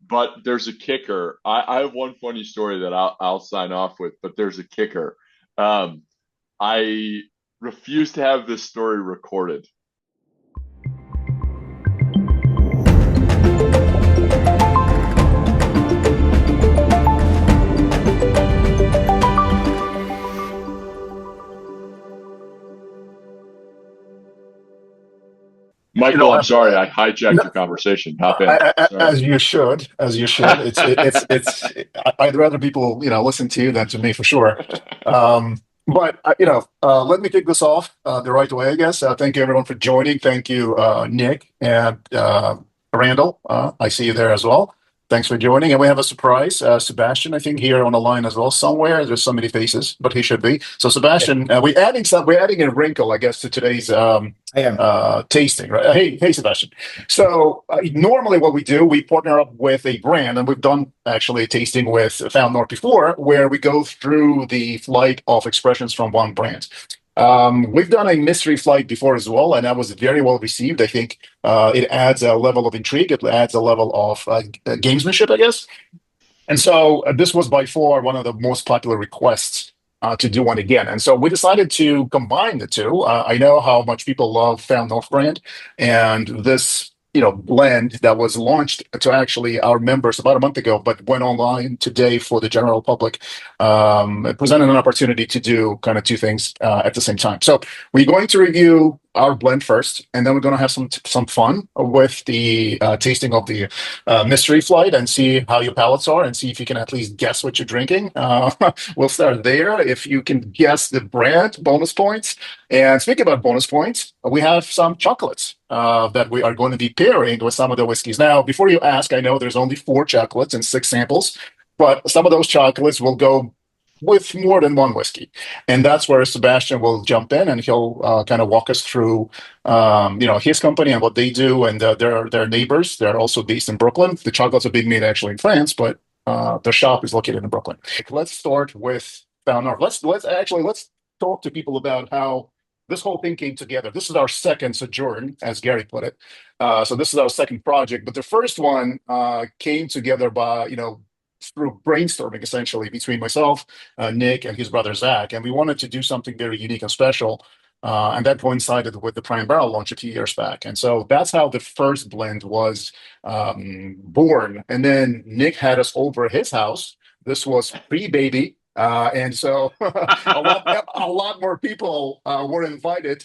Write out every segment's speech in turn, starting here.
but there's a kicker. I have one funny story that I'll sign off with, but there's a kicker. Um, I refuse to have this story recorded. You Michael, know, I'm I, sorry I hijacked no, your conversation. Hop in. Sorry. as you should, as you should. I'd rather people, listen to you than to me for sure. But let me kick this off the right way, I guess. Thank you, everyone, for joining. Thank you, Nick and Randall. I see you there as well. Thanks for joining. And we have a surprise, Sebastian, I think, here on the line as well. Somewhere there's so many faces, but he should be. So, Yeah, Sebastian, we're adding a wrinkle, I guess, to today's I am. tasting, right? Hey, Sebastian. So normally, what we do, we partner up with a brand, and we've done actually a tasting with Found North before, where we go through the flight of expressions from one brand. We've done a mystery flight before as well, and that was very well received. I think it adds a level of intrigue. It adds a level of gamesmanship, I guess. And so this was by far one of the most popular requests to do one again. And so we decided to combine the two. I know how much people love Found North brand, and this blend that was launched to actually our members about a month ago, but went online today for the general public. It presented an opportunity to do kind of two things at the same time. So we're going to review our blend first, and then we're going to have some fun with the tasting of the mystery flight and see how your palates are and see if you can at least guess what you're drinking. We'll start there. If you can guess the brand, bonus points. And speaking about bonus points, we have some chocolates that we are going to be pairing with some of the whiskeys. Now, before you ask, I know there's only four chocolates and six samples, but some of those chocolates will go with more than one whiskey. And that's where Sebastian will jump in and he'll kind of walk us through, his company and what they do. And their neighbors. They're also based in Brooklyn. The chocolates are being made actually in France, but their shop is located in Brooklyn. Let's start with Found North. Let's talk to people about how this whole thing came together. This is our second sojourn, as Gary put it. So this is our second project, but the first one came together by through brainstorming essentially between myself, Nick, and his brother Zach, and we wanted to do something very unique and special. And that coincided with the Prime Barrel launch a few years back, and so that's how the first blend was born. And then Nick had us over at his house. This was pre-baby, and so a lot more people were invited,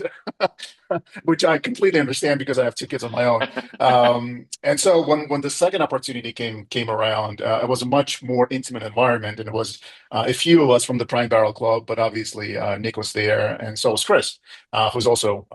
which I completely understand because I have two kids of my own. And so when the second opportunity came around, it was a much more intimate environment, and it was a few of us from the Prime Barrel Club, but obviously Nick was there, and so was Chris, who's also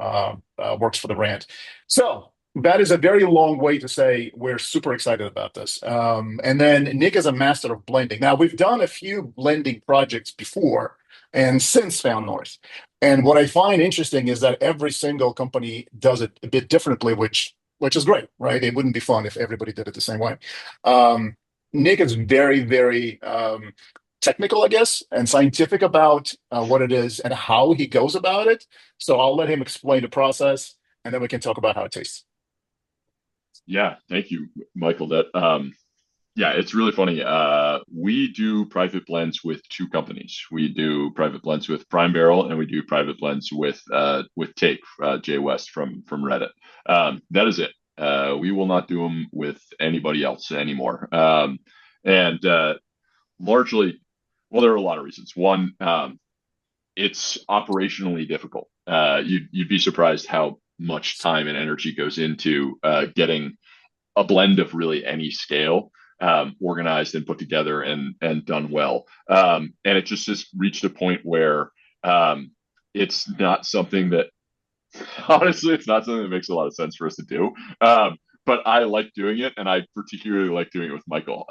works for the brand. So that is a very long way to say we're super excited about this. And then Nick is a master of blending. Now we've done a few blending projects before and since Found North. And what I find interesting is that every single company does it a bit differently, which is great, right? It wouldn't be fun if everybody did it the same way. Um, Nick is very, very technical, I guess, and scientific about what it is and how he goes about it. So I'll let him explain the process, and then we can talk about how it tastes. Yeah, thank you, Michael. Yeah, it's really funny. We do private blends with two companies. We do private blends with Prime Barrel, and we do private blends with Take Jay West from Reddit. That is it. We will not do them with anybody else anymore. And largely, well, there are a lot of reasons. One, it's operationally difficult. You'd be surprised how much time and energy goes into getting a blend of really any scale organized and put together and done well. And it just reached a point where it's not something that honestly, it's not something that makes a lot of sense for us to do. But I like doing it, and I particularly like doing it with Michael.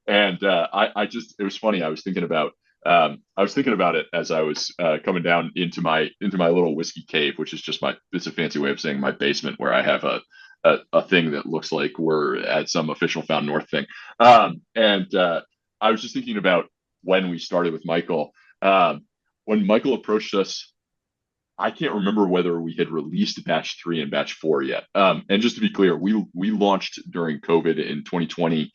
And I just it was funny. I was thinking about it as I was coming down into my little whiskey cave, which is just it's a fancy way of saying my basement, where I have a thing that looks like we're at some official Found North thing. And I was just thinking about when we started with Michael. When Michael approached us, I can't remember whether we had released batch three and batch four yet. And just to be clear, we launched during COVID in 2020.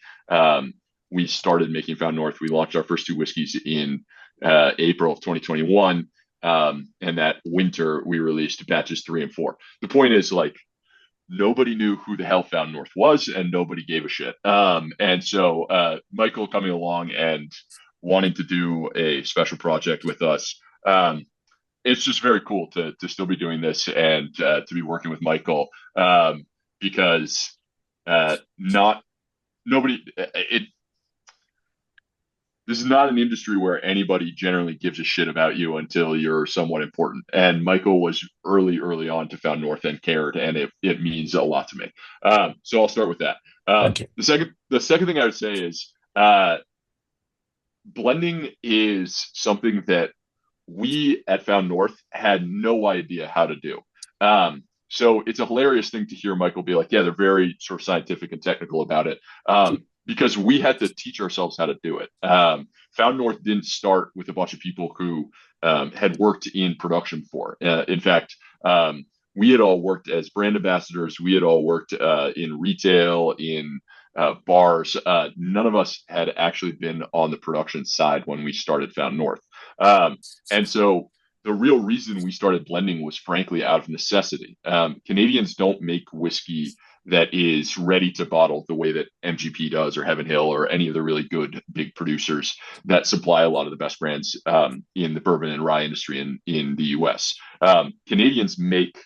We started making Found North. We launched our first two whiskeys in April of 2021. And that winter, we released batches three and four. The point is, like, nobody knew who the hell Found North was, and nobody gave a shit. And so Michael coming along and wanting to do a special project with us. It's just very cool to still be doing this and to be working with Michael, because not nobody it this is not an industry where anybody generally gives a shit about you until you're somewhat important. And Michael was early on to Found North and cared, and it means a lot to me. So I'll start with that. Thank you. The second thing I would say is blending is something that we at Found North had no idea how to do. So it's a hilarious thing to hear Michael be like, yeah, they're very sort of scientific and technical about it. Because we had to teach ourselves how to do it. Found North didn't start with a bunch of people who had worked in production for. In fact, we had all worked as brand ambassadors. We had all worked in retail, in bars. None of us had actually been on the production side when we started Found North. And so the real reason we started blending was frankly out of necessity. Canadians don't make whiskey that is ready to bottle the way that MGP does, or Heaven Hill, or any of the really good big producers that supply a lot of the best brands in the bourbon and rye industry in the US. Canadians make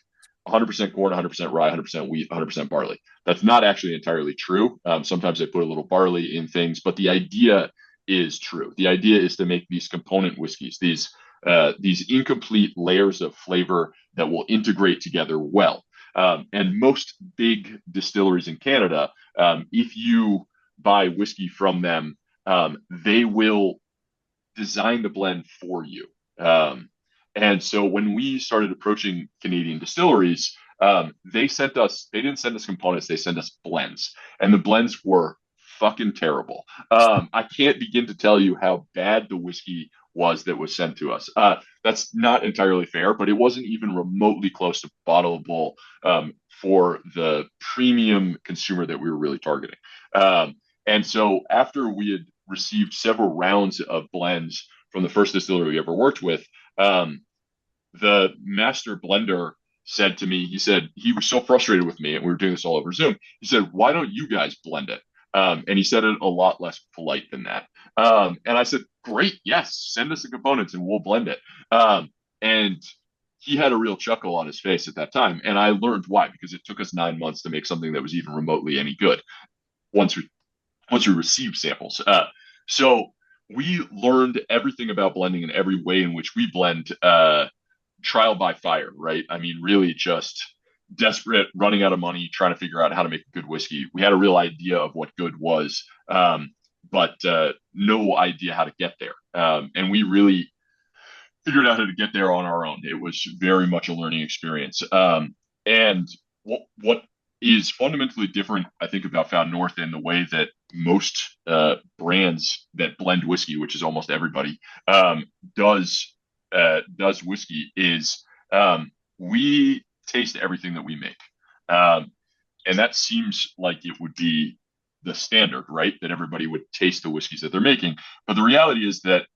100% corn, 100% rye, 100% wheat, 100% barley. That's not actually entirely true. Sometimes they put a little barley in things, but the idea is true. The idea is to make these component whiskeys, these incomplete layers of flavor that will integrate together well. And most big distilleries in Canada, if you buy whiskey from them, they will design the blend for you. And so when we started approaching Canadian distilleries, they didn't send us components, they sent us blends. And the blends were fucking terrible. I can't begin to tell you how bad the whiskey was that was sent to us. That's not entirely fair, but it wasn't even remotely close to bottleable for the premium consumer that we were really targeting. And so after we had received several rounds of blends from the first distillery we ever worked with, the master blender said to me, he said he was so frustrated with me, and we were doing this all over Zoom. He said, "Why don't you guys blend it?" And he said it a lot less polite than that. And I said, "Great, yes, send us the components and we'll blend it." And he had a real chuckle on his face at that time. And I learned why, because it took us 9 months to make something that was even remotely any good once we received samples. So we learned everything about blending and every way in which we blend, trial by fire, right? I mean, really just desperate, running out of money, trying to figure out how to make a good whiskey. We had a real idea of what good was, but no idea how to get there. And we really figured out how to get there on our own. It was very much a learning experience. And what is fundamentally different, I think, about Found North and the way that most brands that blend whiskey, which is almost everybody, does whiskey is we taste everything that we make. And that seems like it would be the standard, right? That everybody would taste the whiskeys that they're making. But the reality is that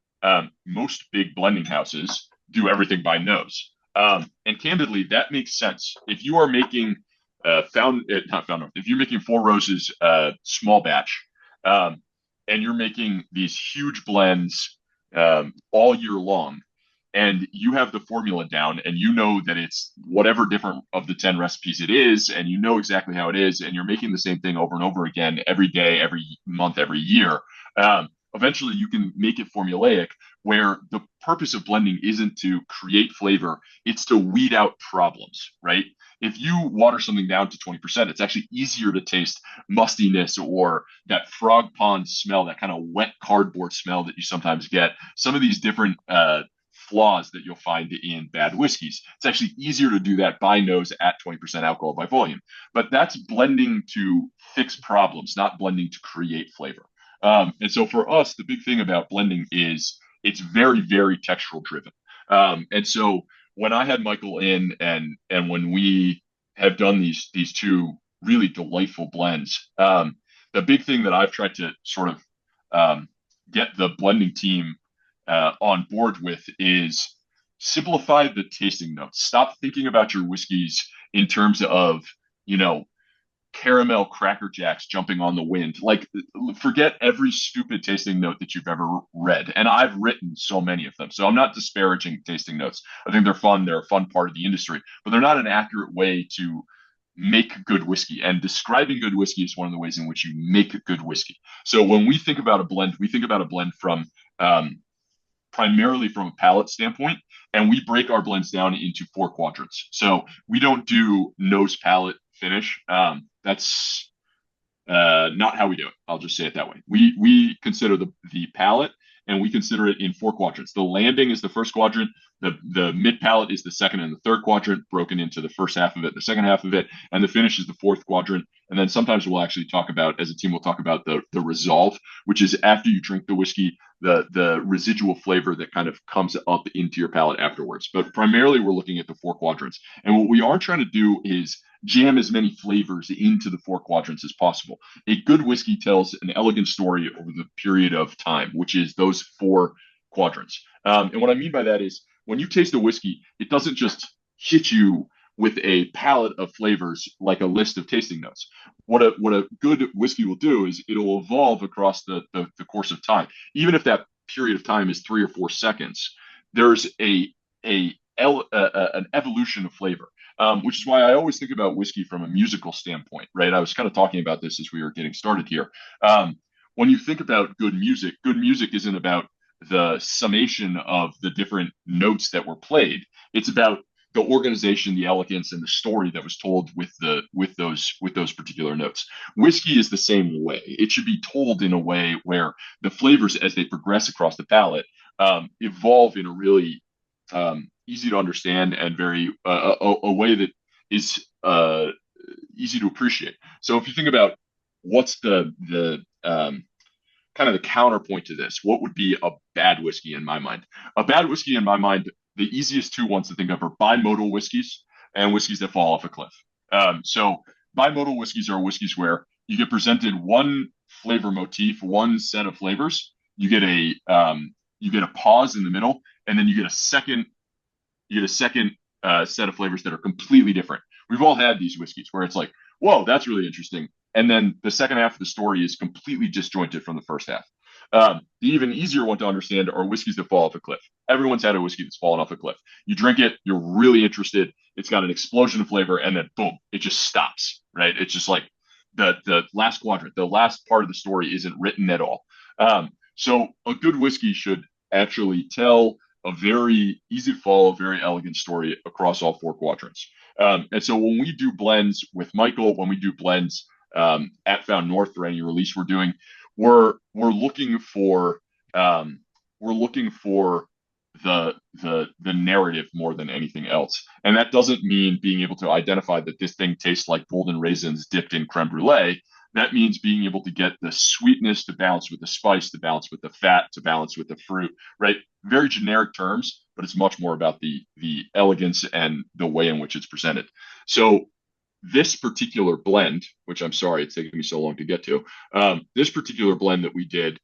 most big blending houses do everything by nose. And candidly, that makes sense. If you are making not Found North, if you're making Four Roses small batch, and you're making these huge blends all year long, and you have the formula down, and you know that it's whatever different of the 10 recipes it is, and you know exactly how it is, and you're making the same thing over and over again every day, every month, every year, eventually you can make it formulaic, where the purpose of blending isn't to create flavor, it's to weed out problems, right? If you water something down to 20%, it's actually easier to taste mustiness or that frog pond smell, that kind of wet cardboard smell that you sometimes get. Some of these different flaws that you'll find in bad whiskeys. It's actually easier to do that by nose at 20% alcohol by volume. But that's blending to fix problems, not blending to create flavor. And so for us, the big thing about blending is it's very, very textural driven. And so when I had Michael in and when we have done these two really delightful blends, the big thing that I've tried to sort of um, get the blending team on board with is simplify the tasting notes. Stop thinking about your whiskeys in terms of, you know, caramel cracker jacks jumping on the wind. Like, forget every stupid tasting note that you've ever read. And I've written so many of them. So I'm not disparaging tasting notes. I think they're fun. They're a fun part of the industry, but they're not an accurate way to make good whiskey. And describing good whiskey is one of the ways in which you make good whiskey. So when we think about a blend, we think about a blend from primarily from a palate standpoint, and we break our blends down into four quadrants. So we don't do nose, palate, finish. That's not how we do it. I'll just say it that way. We consider the palate, and we consider it in four quadrants. The landing is the first quadrant. The mid palate is the second and the third quadrant, broken into the first half of it, the second half of it, and the finish is the fourth quadrant. And then sometimes we'll actually talk about, as a team, we'll talk about the resolve, which is after you drink the whiskey, the residual flavor that kind of comes up into your palate afterwards. But primarily, we're looking at the four quadrants. And what we are trying to do is jam as many flavors into the four quadrants as possible. A good whiskey tells an elegant story over the period of time, which is those four quadrants. And what I mean by that is when you taste a whiskey, it doesn't just hit you with a palette of flavors like a list of tasting notes. What a good whiskey will do is it'll evolve across the course of time. Even if that period of time is 3 or 4 seconds, there's an evolution of flavor. Which is why I always think about whiskey from a musical standpoint, right? I was kind of talking about this as we were getting started here. When you think about good music isn't about the summation of the different notes that were played. It's about the organization, the elegance, and the story that was told with those particular notes. Whiskey is the same way. It should be told in a way where the flavors, as they progress across the palate, evolve in a really easy to understand and very a way that is easy to appreciate. So if you think about what's the kind of the counterpoint to this, what would be a bad whiskey in my mind? A bad whiskey in my mind, the easiest two ones to think of are bimodal whiskeys and whiskeys that fall off a cliff. So bimodal whiskeys are whiskeys where you get presented one flavor motif, one set of flavors. You get a pause in the middle, and then you get a second set of flavors that are completely different. We've all had these whiskeys where it's like, whoa, that's really interesting. And then the second half of the story is completely disjointed from the first half. The even easier one to understand are whiskeys that fall off a cliff. Everyone's had a whiskey that's fallen off a cliff. You drink it, you're really interested. It's got an explosion of flavor, and then boom, it just stops, right? It's just like the last quadrant, the last part of the story isn't written at all. So a good whiskey should actually tell a very easy to follow, very elegant story across all four quadrants. And so when we do blends with Michael, when we do blends at Found North or any release we're doing, we're looking for the narrative more than anything else. And that doesn't mean being able to identify that this thing tastes like golden raisins dipped in creme brulee. That means being able to get the sweetness to balance with the spice, to balance with the fat, to balance with the fruit, right? Very generic terms, but it's much more about the elegance and the way in which it's presented. So this particular blend, which I'm sorry it's taking me so long to get to, this particular blend that we did,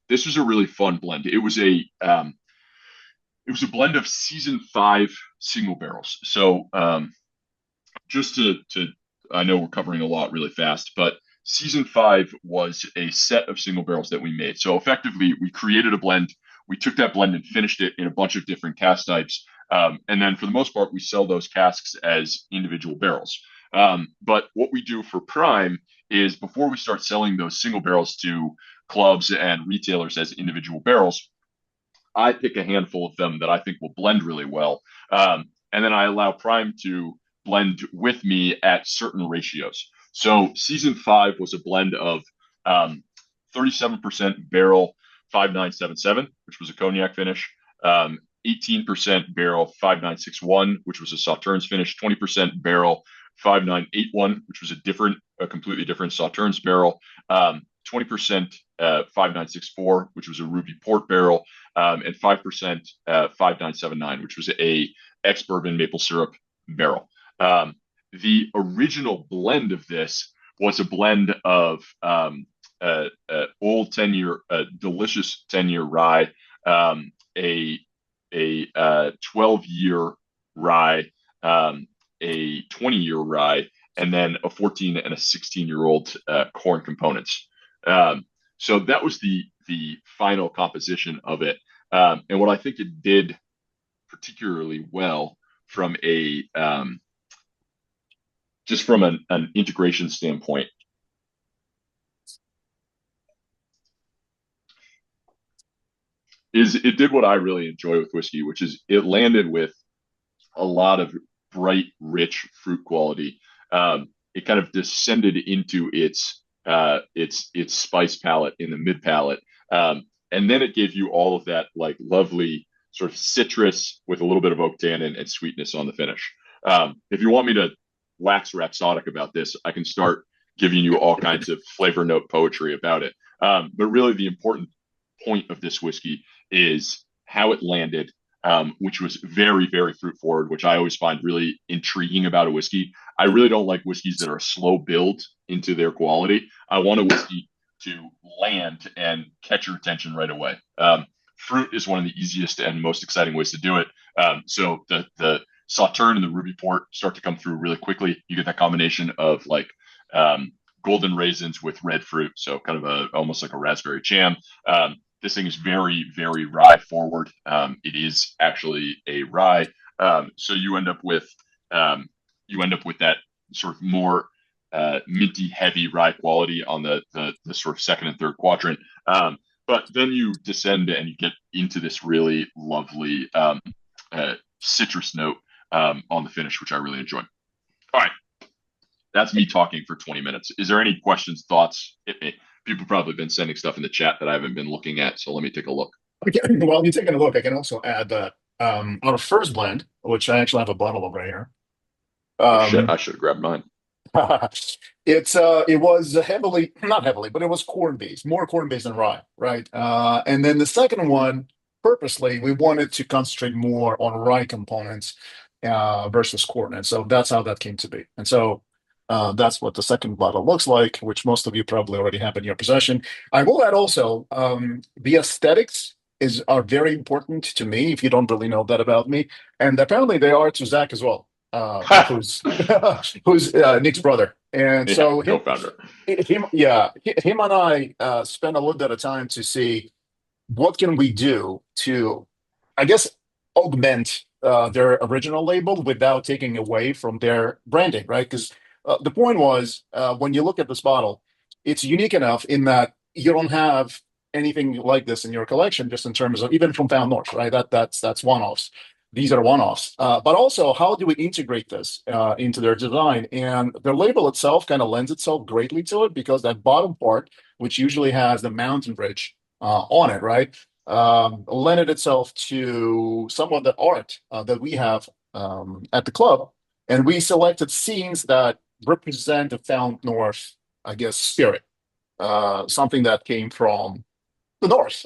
this was a really fun blend. It was a blend of season 5 single barrels. So just to I know we're covering a lot really fast, but season 5 was a set of single barrels that we made. So effectively, we created a blend. We took that blend and finished it in a bunch of different cask types. And then for the most part, we sell those casks as individual barrels. But what we do for Prime is before we start selling those single barrels to clubs and retailers as individual barrels, I pick a handful of them that I think will blend really well. And then I allow Prime to blend with me at certain ratios. So season 5 was a blend of 37% barrel 5977, which was a cognac finish, 18% barrel 5961, which was a Sauternes finish, 20% barrel 5981, which was a completely different Sauternes barrel, 20% 5964, which was a Ruby Port barrel, and 5% 5979, which was a ex-bourbon maple syrup barrel. Um, the original blend of this was a blend of old 10-year, delicious 10-year rye, a 12-year rye, a 20-year rye, and then a 14 and a 16-year-old corn components. So that was the final composition of it. And what I think it did particularly well from a just from an integration standpoint is it did what I really enjoy with whiskey, which is it landed with a lot of bright, rich fruit quality. It kind of descended into its spice palette in the mid palate, and then it gave you all of that like lovely sort of citrus with a little bit of oak tannin and sweetness on the finish. If you want me to wax rhapsodic about this, I can start giving you all kinds of flavor note poetry about it. But really, the important point of this whiskey is how it landed, which was very, very fruit forward, which I always find really intriguing about a whiskey. I really don't like whiskeys that are slow build into their quality. I want a whiskey to land and catch your attention right away. Fruit is one of the easiest and most exciting ways to do it. So the Sauterne and the Ruby Port start to come through really quickly. You get that combination of like golden raisins with red fruit, so kind of a almost like a raspberry jam. This thing is very, very rye forward. It is actually a rye, so you end up with that sort of more minty, heavy rye quality on the sort of second and third quadrant. But then you descend and you get into this really lovely citrus note on the finish, which I really enjoy. All right, that's me talking for 20 minutes. Is there any questions, thoughts? Hit me. People probably been sending stuff in the chat that I haven't been looking at, so let me take a look. Okay, while you're taking a look, I can also add that our first blend, which I actually have a bottle of right here. Oh shit, Um, I should have grabbed mine. it was heavily, not heavily, but it was corn based, more corn based than rye, right? And then the second one, purposely, we wanted to concentrate more on rye components versus corn, and so that's how that came to be. And so that's what the second bottle looks like, which most of you probably already have in your possession. I will add also the aesthetics is are very important to me. If you don't really know that about me, and apparently they are to Zach as well, who's who's Nick's brother. And Yeah, so co-founder. him and I spent a little bit of time to see what can we do to, I guess, augment their original label without taking away from their branding, right? Because the point was, when you look at this bottle, it's unique enough in that you don't have anything like this in your collection, just in terms of even from Found North, right? That's one-offs. These are one-offs. But also, how do we integrate this into their design? And their label itself kind of lends itself greatly to it because that bottom part, which usually has the mountain ridge on it, right? Lended itself to somewhat the art that we have at the club. And we selected scenes that represent the Found North, I guess, spirit, something that came from the north.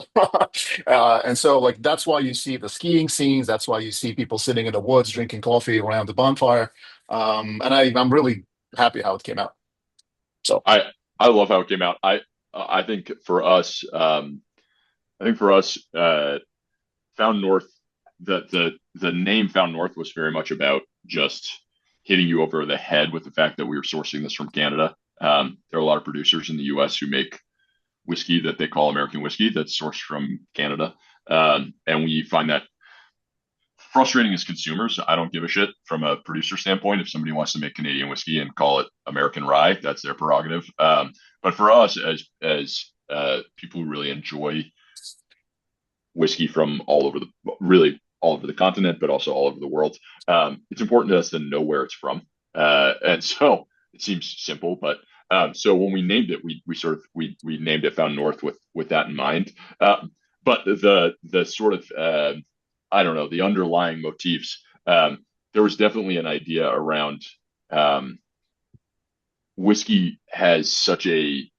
And so like that's why you see the skiing scenes, that's why you see people sitting in the woods drinking coffee around the bonfire. And I'm really happy how it came out. So I love how it came out. I think for us, Found North, the name Found North was very much about just hitting you over the head with the fact that we were sourcing this from Canada. There are a lot of producers in the U.S. who make whiskey that they call American whiskey that's sourced from Canada, and we find that frustrating as consumers. I don't give a shit from a producer standpoint. If somebody wants to make Canadian whiskey and call it American rye, that's their prerogative. But for us, as people who really enjoy whiskey from all over the really all over the continent, but also all over the world. It's important to us to know where it's from, and so it seems simple, but so when we named it, we named it Found North with that in mind. But the sort of I don't know the underlying motifs. There was definitely an idea around whiskey has such a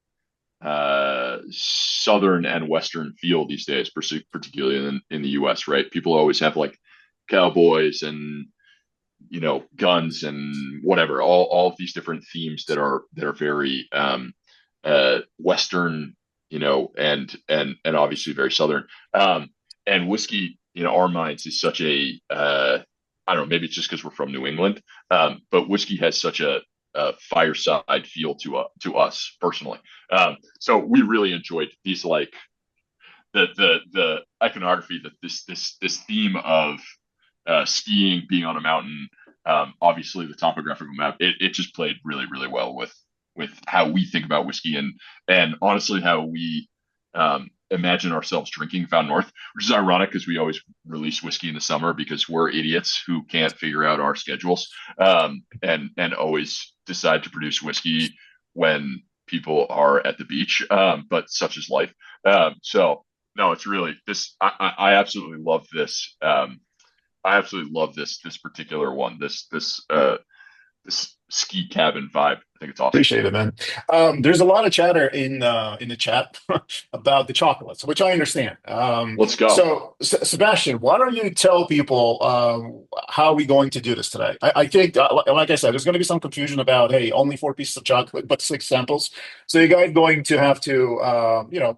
southern and western feel these days, particularly in the U.S. Right? People always have like cowboys and guns and whatever, all of these different themes that are very Western, and obviously very Southern. And whiskey in our minds is such a I don't know, maybe it's just because we're from New England, but whiskey has such a fireside feel to us personally. So we really enjoyed these, like the iconography, that this theme of skiing, being on a mountain, obviously the topographical map. It just played really really well with how we think about whiskey, and honestly how we imagine ourselves drinking Found North, which is ironic because we always release whiskey in the summer because we're idiots who can't figure out our schedules, and always decide to produce whiskey when people are at the beach. But such is life. So no, it's really this. I absolutely love this. I absolutely love this particular one. This ski cabin vibe. I think it's awesome. Appreciate it, man. There's a lot of chatter in the chat about the chocolates, which I understand. Let's go. So, Sebastian, why don't you tell people how are we going to do this today? I think, like I said, there's going to be some confusion about, hey, only 4 pieces of chocolate, but 6 samples. So you guys going to have to,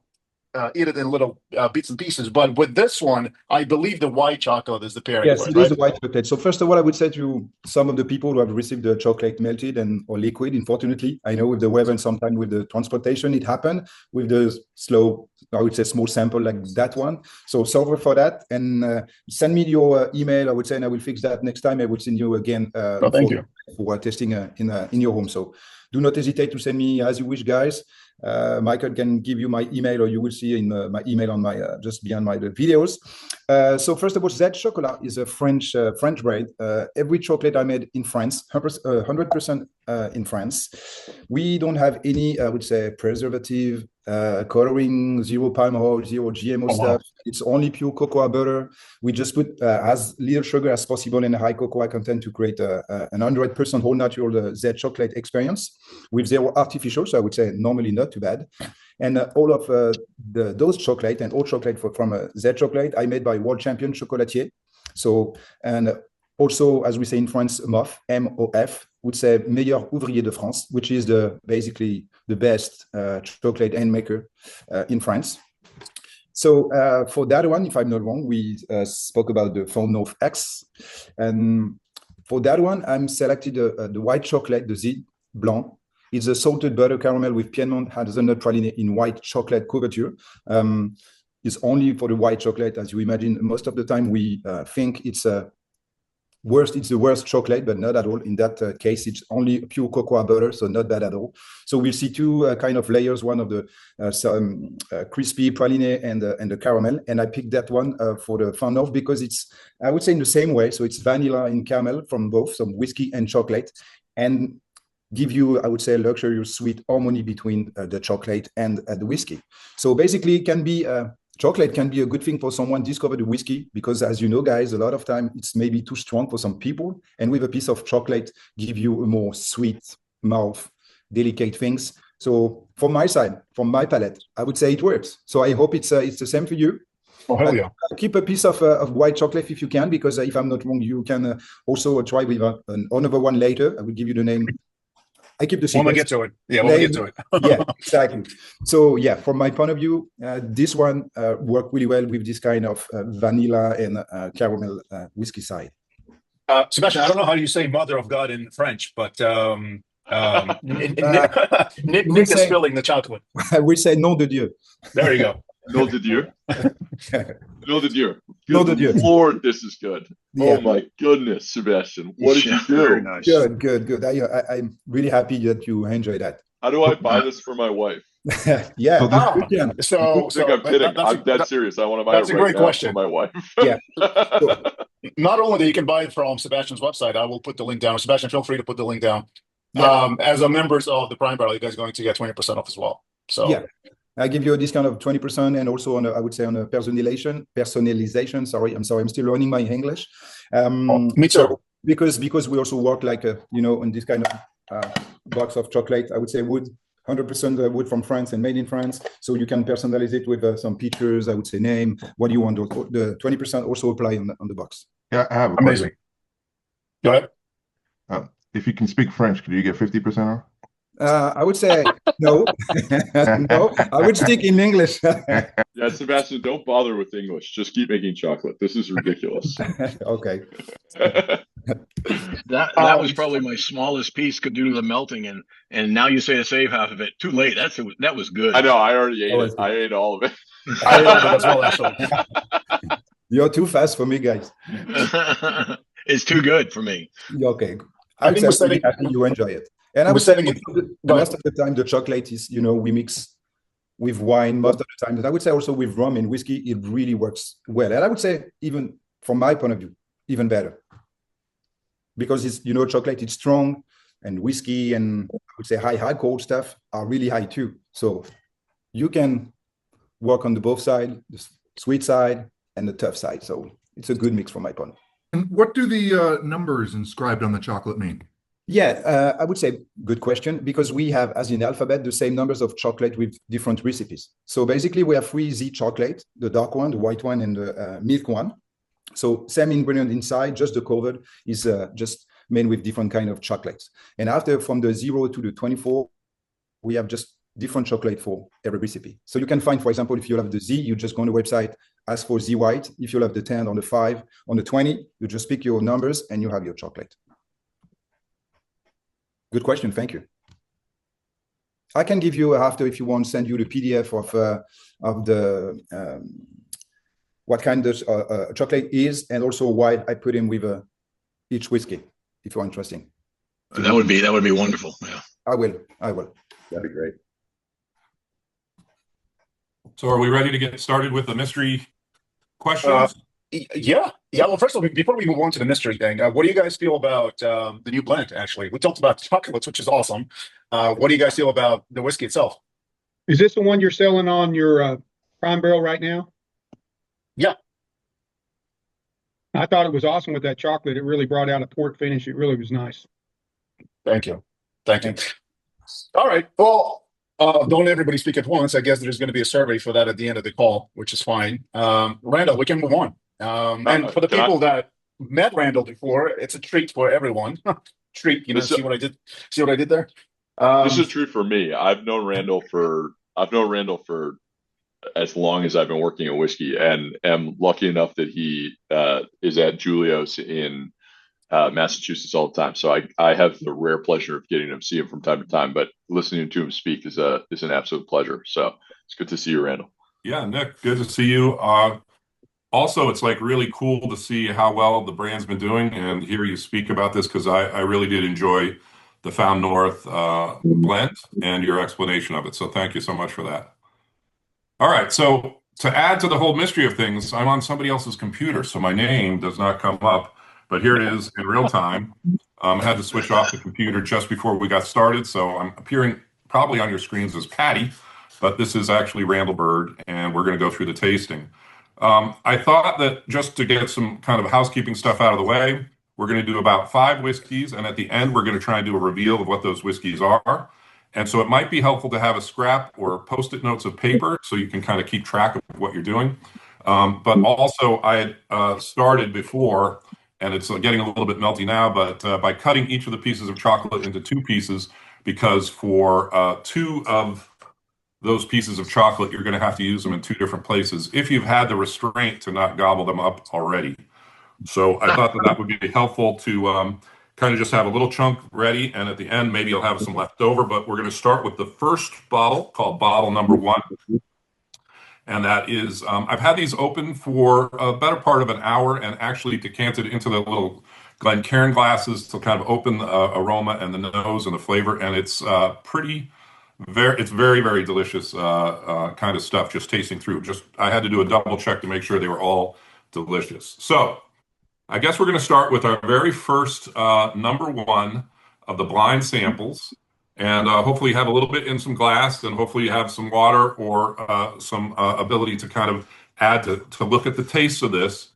eat it in little bits and pieces. But with this one, I believe the white chocolate is the pairing Yes, for it it, is right? the white chocolate. So first of all, I would say to some of the people who have received the chocolate melted and or liquid, unfortunately, I know with the weather and sometimes with the transportation, it happened with the slow, I would say small sample like that one. So sorry for that. And send me your email, I would say, and I will fix that next time. I will send you again No, thank you. for testing in your home. So do not hesitate to send me as you wish, guys. Michael can give you my email, or you will see in my email on my just behind my videos. So first of all, Z Chocolat is a French brand. Every chocolate I made in France, 100% in France. We don't have any, I would say, preservative, coloring, zero palm oil, zero GMO stuff. It's only pure cocoa butter. We just put as little sugar as possible and a high cocoa content to create an 100% whole natural Z chocolate experience with zero artificial. So I would say normally not too bad. And all of those chocolate and all chocolate from Z chocolate I made by world champion chocolatier. So, and also, as we say in France, MOF, M-O-F, would say meilleur ouvrier de France, which is basically the best chocolate hand maker in France. So for that one, if I'm not wrong, we spoke about the Found North X. And for that one, I'm selected the white chocolate, the Z Blanc. It's a salted butter caramel with Piedmont hazelnut praline in white chocolate couverture. It's only for the white chocolate, as you imagine. Most of the time, we think it's the worst chocolate, but not at all. In that case, it's only pure cocoa butter, so not bad at all. So we'll see two kind of layers, one of the crispy praline and the caramel. And I picked that one for the Found North because it's, I would say, in the same way. So it's vanilla and caramel from both, some whiskey and chocolate. And give you, I would say, a luxurious sweet harmony between the chocolate and the whiskey. So basically, it can be chocolate can be a good thing for someone discover the whiskey because, as you know, guys, a lot of time it's maybe too strong for some people. And with a piece of chocolate, give you a more sweet mouth, delicate things. So from my side, from my palate, I would say it works. So I hope it's the same for you. Oh, hell yeah. Keep a piece of white chocolate if you can, because if I'm not wrong, you can also try with another one later. I will give you the name. I keep the secret. When we get to it. Yeah, when we get to it. Yeah, exactly. So yeah, from my point of view, this one worked really well with this kind of vanilla and caramel whiskey side. Sebastian, I don't know how you say mother of God in French, but Nick is spilling the chocolate. We say nom de Dieu. There you go. Nom de Dieu. Nom de Dieu. Nom de Dieu. Lord, this is good. Yeah. Oh my goodness, Sebastian. What did you do? Very nice. Good. I'm really happy that you enjoy that. How do I buy this for my wife? Yeah. So I think I'm kidding. I'm dead serious. I want to buy it right now for my wife. Yeah. Not only that you can buy it from Sebastian's website, I will put the link down. Sebastian, feel free to put the link down. Yeah. As a members of the Prime Barrel, you guys are going to get 20% off as well. So yeah. I give you a discount of 20% and also on I would say on a personalization. Sorry, I'm still learning my English. Me too. So because we also work like on this kind of box of chocolate, I would say wood, 100% wood from France and made in France. So you can personalize it with some pictures, I would say name, what you want. The 20% also apply on the box. Yeah, I have a question. Amazing. Go ahead. If you can speak French, could you get 50% off? I would say no. No, I would speak in English. Yeah, Sebastian, don't bother with English. Just keep making chocolate. This is ridiculous. Okay. That was probably my smallest piece could do the melting, and now you say to save half of it. Too late. That was good. I know. I already ate Oh, it. I ate all of it. I ate all of it as well, actually. You're too fast for me, guys. It's too good for me. Okay. I think we're setting. I think you enjoy it. And I We're would say setting it. most of the time the chocolate is, we mix with wine most of the time. But I would say also with rum and whiskey, it really works well. And I would say even from my point of view, even better. Because it's, chocolate is strong, and whiskey and I would say high alcohol stuff are really high too. So you can work on the both side, the sweet side and the tough side. So it's a good mix from my point. And what do the numbers inscribed on the chocolate mean? Yeah, I would say good question, because we have, as in the alphabet, the same numbers of chocolate with different recipes. So basically we have 3 Z chocolate, the dark one, the white one, and the milk one. So same ingredient inside, just the cover is just made with different kind of chocolates. And after, from the 0 to the 24, we have just different chocolate for every recipe. So you can find, for example, if you have the Z, you just go on the website, ask for Z white. If you have the 10, on the 5, on the 20, you just pick your numbers and you have your chocolate. Good question. Thank you. I can give you after, if you want, send you the PDF of the what kind of chocolate is, and also why I put in with each whiskey, if you're interested. That would be wonderful. Yeah. I will. That'd be great. So are we ready to get started with the mystery questions? Yeah. Well, first of all, before we move on to the mystery thing, what do you guys feel about the new blend? Actually, we talked about chocolates, which is awesome. What do you guys feel about the whiskey itself? Is this the one you're selling on your Prime Barrel right now? Yeah. I thought it was awesome with that chocolate. It really brought out a port finish. It really was nice. Thank you. All right. Well, don't everybody speak at once. I guess there's going to be a survey for that at the end of the call, which is fine. Randall, we can move on. And for the people that met Randall before, it's a treat for everyone. Treat, see what I did? See what I did there? This is true for me. I've known Randall for as long as I've been working at whiskey, and am lucky enough that he is at Julio's in Massachusetts all the time. So I have the rare pleasure of getting to see him from time to time, but listening to him speak is an absolute pleasure. So it's good to see you, Randall. Yeah, Nick, good to see you. Also, it's like really cool to see how well the brand's been doing and hear you speak about this, because I really did enjoy the Found North blend and your explanation of it. So thank you so much for that. All right, so to add to the whole mystery of things, I'm on somebody else's computer, so my name does not come up, but here it is in real time. I had to switch off the computer just before we got started, so I'm appearing probably on your screens as Patty, but this is actually Randall Bird, and we're going to go through the tasting. I thought that just to get some kind of housekeeping stuff out of the way, we're going to do about 5 whiskeys, and at the end, we're going to try and do a reveal of what those whiskeys are. And so it might be helpful to have a scrap or Post-it notes of paper so you can kind of keep track of what you're doing. But also, I had started before, and it's getting a little bit melty now, but by cutting each of the pieces of chocolate into 2 pieces, because for 2 of those pieces of chocolate, you're going to have to use them in 2 different places if you've had the restraint to not gobble them up already. So I thought that would be helpful to kind of just have a little chunk ready, and at the end, maybe you'll have some left over. But we're going to start with the first bottle, called bottle number 1. And that is, I've had these open for a better part of an hour and actually decanted into the little Glencairn glasses to kind of open the aroma and the nose and the flavor. And it's it's very, very delicious kind of stuff, just tasting through. I had to do a double check to make sure they were all delicious. So I guess we're going to start with our very first number 1 of the blind samples. And hopefully you have a little bit in some glass, and hopefully you have some water or some ability to kind of add to look at the taste of this.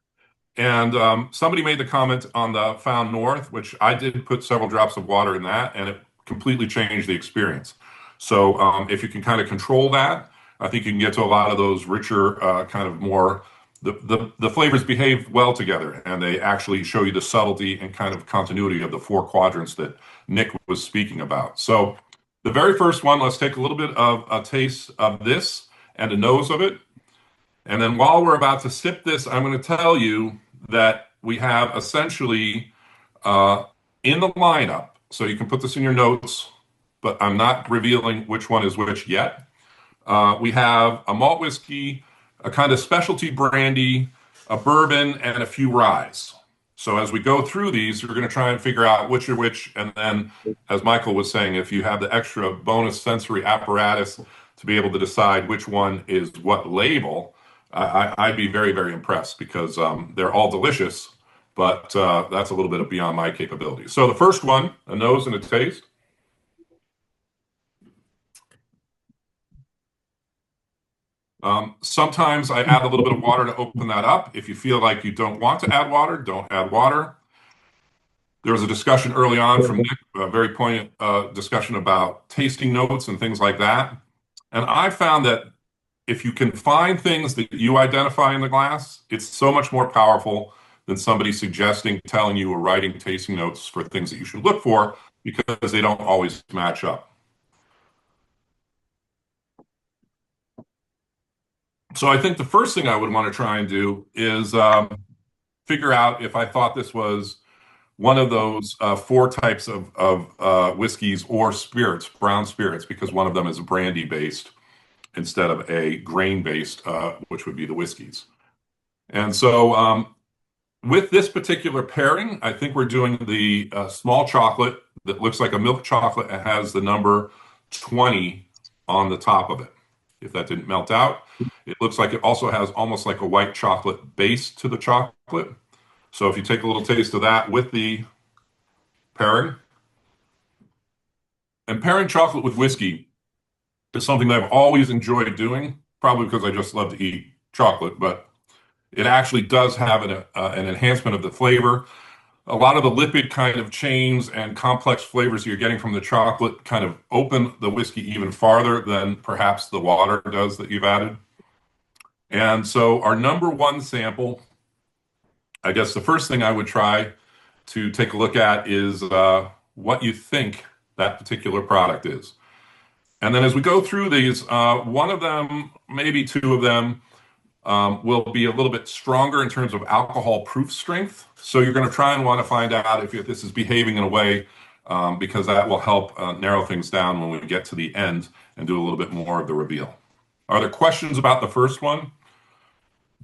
And somebody made the comment on the Found North, which I did put several drops of water in that, and it completely changed the experience. So if you can kind of control that, I think you can get to a lot of those richer, kind of more the flavors behave well together, and they actually show you the subtlety and kind of continuity of the four quadrants that Nick was speaking about. So the very first one, let's take a little bit of a taste of this and a nose of it. And then while we're about to sip this, I'm going to tell you that we have essentially in the lineup, so you can put this in your notes, but I'm not revealing which one is which yet. We have a malt whiskey, a kind of specialty brandy, a bourbon, and a few ryes. So as we go through these, we're going to try and figure out which are which. And then, as Michael was saying, if you have the extra bonus sensory apparatus to be able to decide which one is what label, I'd be very, very impressed, because they're all delicious, but that's a little bit beyond my capabilities. So the first one, a nose and a taste. Sometimes I add a little bit of water to open that up. If you feel like you don't want to add water, don't add water. There was a discussion early on from Nick, a very poignant discussion about tasting notes and things like that. And I found that if you can find things that you identify in the glass, it's so much more powerful than somebody suggesting, telling you, or writing tasting notes for things that you should look for, because they don't always match up. So I think the first thing I would want to try and do is figure out if I thought this was one of those four types of whiskeys or spirits, brown spirits, because one of them is brandy based instead of a grain based, which would be the whiskeys. And so with this particular pairing, I think we're doing the small chocolate that looks like a milk chocolate and has the number 20 on the top of it. If that didn't melt out, it looks like it also has almost like a white chocolate base to the chocolate. So if you take a little taste of that with the pairing, and pairing chocolate with whiskey is something that I've always enjoyed doing, probably because I just love to eat chocolate, but it actually does have an enhancement of the flavor. A lot of the lipid kind of chains and complex flavors you're getting from the chocolate kind of open the whiskey even farther than perhaps the water does that you've added. And so our number one sample, I guess the first thing I would try to take a look at is what you think that particular product is. And then as we go through these, one of them, maybe two of them, will be a little bit stronger in terms of alcohol proof strength. So you're going to try and want to find out if this is behaving in a way, because that will help narrow things down when we get to the end and do a little bit more of the reveal. Are there questions about the first one?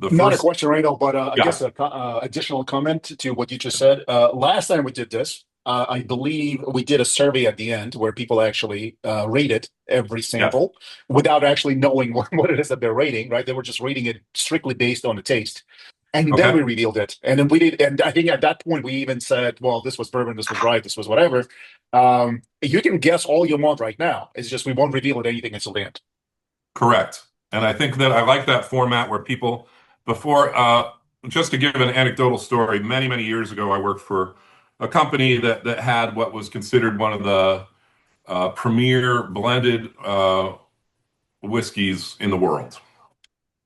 Not a question, Randall, but I Yeah. guess a additional comment to what you just said. Last time we did this, I believe we did a survey at the end where people actually rated every sample without actually knowing what it is that they're rating, right? They were just rating it strictly based on the taste. And then we revealed it. And then we did, and I think at that point we even said, well, this was bourbon, this was rye, this was whatever. You can guess all you want right now. It's just we won't reveal it anything until the end. Correct. And I think that I like that format where people, before, just to give an anecdotal story, many, many years ago, I worked for a company that had what was considered one of the premier blended whiskeys in the world.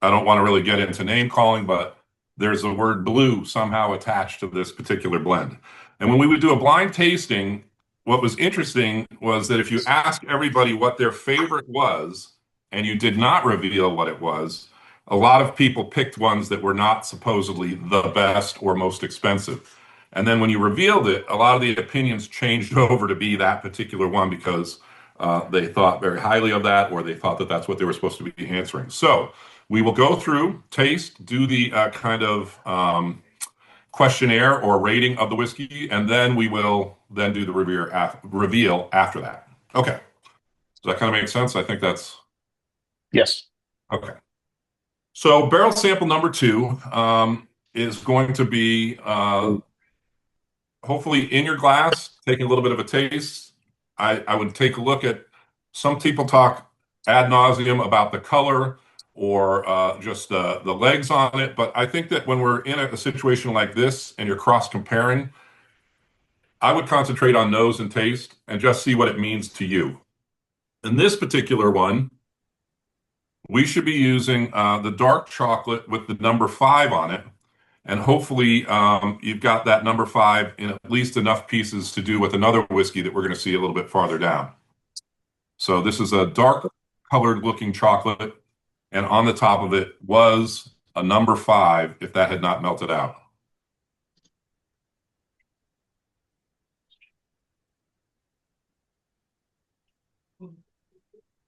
I don't want to really get into name calling, but there's a word blue somehow attached to this particular blend. And when we would do a blind tasting, what was interesting was that if you ask everybody what their favorite was, and you did not reveal what it was, a lot of people picked ones that were not supposedly the best or most expensive. And then when you revealed it, a lot of the opinions changed over to be that particular one because they thought very highly of that, or they thought that that's what they were supposed to be answering. So we will go through, taste, do the kind of questionnaire or rating of the whiskey, and then we will then do the reveal after that. Okay. Does that kind of make sense? I think that's... Yes. Okay. So barrel sample number 2 is going to be hopefully in your glass, taking a little bit of a taste. I would take a look at, some people talk ad nauseum about the color or just the legs on it. But I think that when we're in a situation like this and you're cross comparing, I would concentrate on nose and taste and just see what it means to you. In this particular one, we should be using the dark chocolate with the number 5 on it. And hopefully you've got that number 5 in at least enough pieces to do with another whiskey that we're going to see a little bit farther down. So this is a dark colored looking chocolate, and on the top of it was a number 5 if that had not melted out.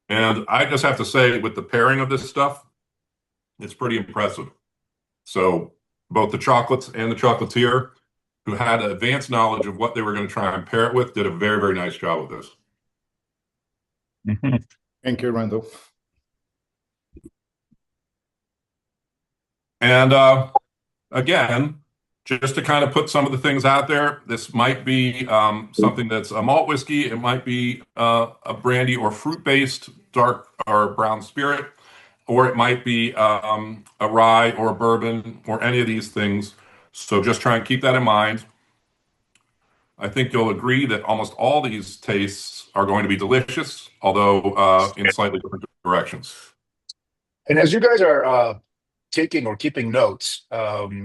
And I just have to say, with the pairing of this stuff, it's pretty impressive. So both the chocolates and the chocolatier, who had advanced knowledge of what they were going to try and pair it with, did a very, very nice job with this. Thank you, Randall. And again, just to kind of put some of the things out there, this might be something that's a malt whiskey. It might be a brandy or fruit-based dark or brown spirit, or it might be a rye or a bourbon or any of these things. So just try and keep that in mind. I think you'll agree that almost all these tastes are going to be delicious, although in slightly different directions. And as you guys are taking or keeping notes,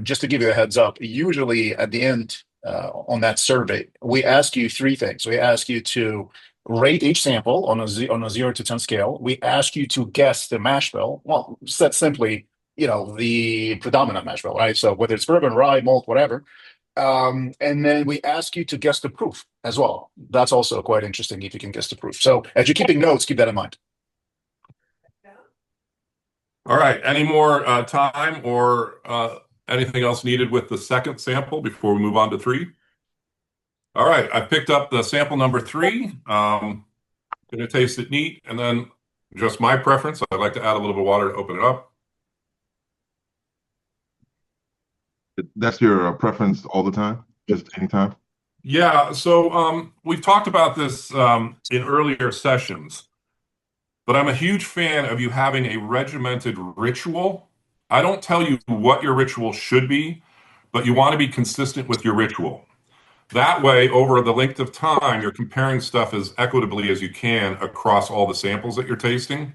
just to give you a heads up, usually at the end on that survey, we ask you 3 things. We ask you to rate each sample on a 0 to 10 scale. We ask you to guess the mash bill. Well, said simply, the predominant mash bill, right? So whether it's bourbon, rye, malt, whatever. And then we ask you to guess the proof as well. That's also quite interesting if you can guess the proof. So as you're keeping notes, keep that in mind. All right. Any more time or anything else needed with the second sample before we move on to 3? All right. I picked up the sample number 3. Going to taste it neat, and then just my preference, I'd like to add a little bit of water to open it up. That's your preference all the time? Just anytime? Yeah. So we've talked about this in earlier sessions. But I'm a huge fan of you having a regimented ritual. I don't tell you what your ritual should be, but you want to be consistent with your ritual. That way, over the length of time, you're comparing stuff as equitably as you can across all the samples that you're tasting.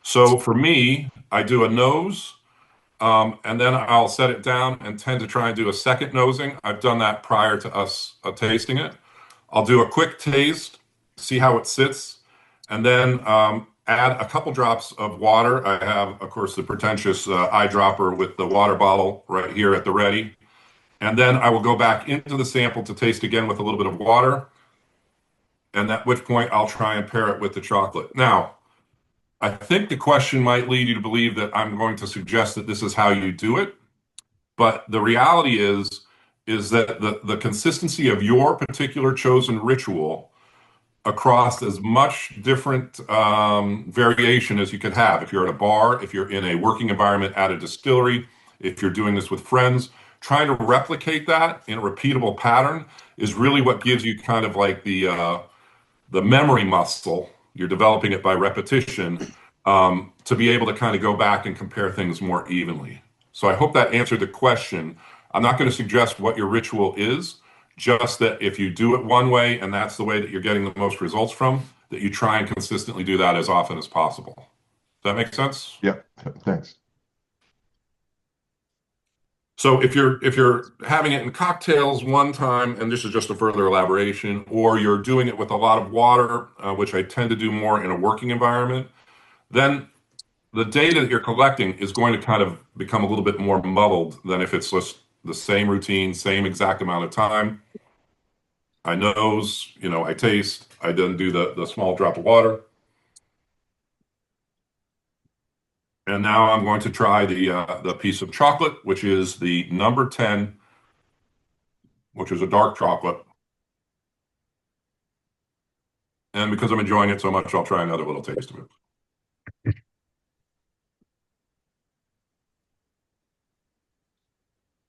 So for me, I do a nose, and then I'll set it down and tend to try and do a second nosing. I've done that prior to us tasting it. I'll do a quick taste, see how it sits, and then add a couple drops of water. I have, of course, the pretentious eyedropper with the water bottle right here at the ready. And then I will go back into the sample to taste again with a little bit of water. And at which point I'll try and pair it with the chocolate. Now, I think the question might lead you to believe that I'm going to suggest that this is how you do it. But the reality is that the consistency of your particular chosen ritual across as much different variation as you could have. If you're at a bar, if you're in a working environment at a distillery, if you're doing this with friends, trying to replicate that in a repeatable pattern is really what gives you kind of like the memory muscle. You're developing it by repetition to be able to kind of go back and compare things more evenly. So I hope that answered the question. I'm not going to suggest what your ritual is, just that if you do it one way and that's the way that you're getting the most results from, that you try and consistently do that as often as possible. Does that make sense? Yeah, thanks. So if you're having it in cocktails one time, and this is just a further elaboration, or you're doing it with a lot of water, which I tend to do more in a working environment, then the data that you're collecting is going to kind of become a little bit more muddled than if it's just the same routine, same exact amount of time. I nose, I taste, I then do the small drop of water. And now I'm going to try the piece of chocolate, which is the number 10, which is a dark chocolate. And because I'm enjoying it so much, I'll try another little taste of it.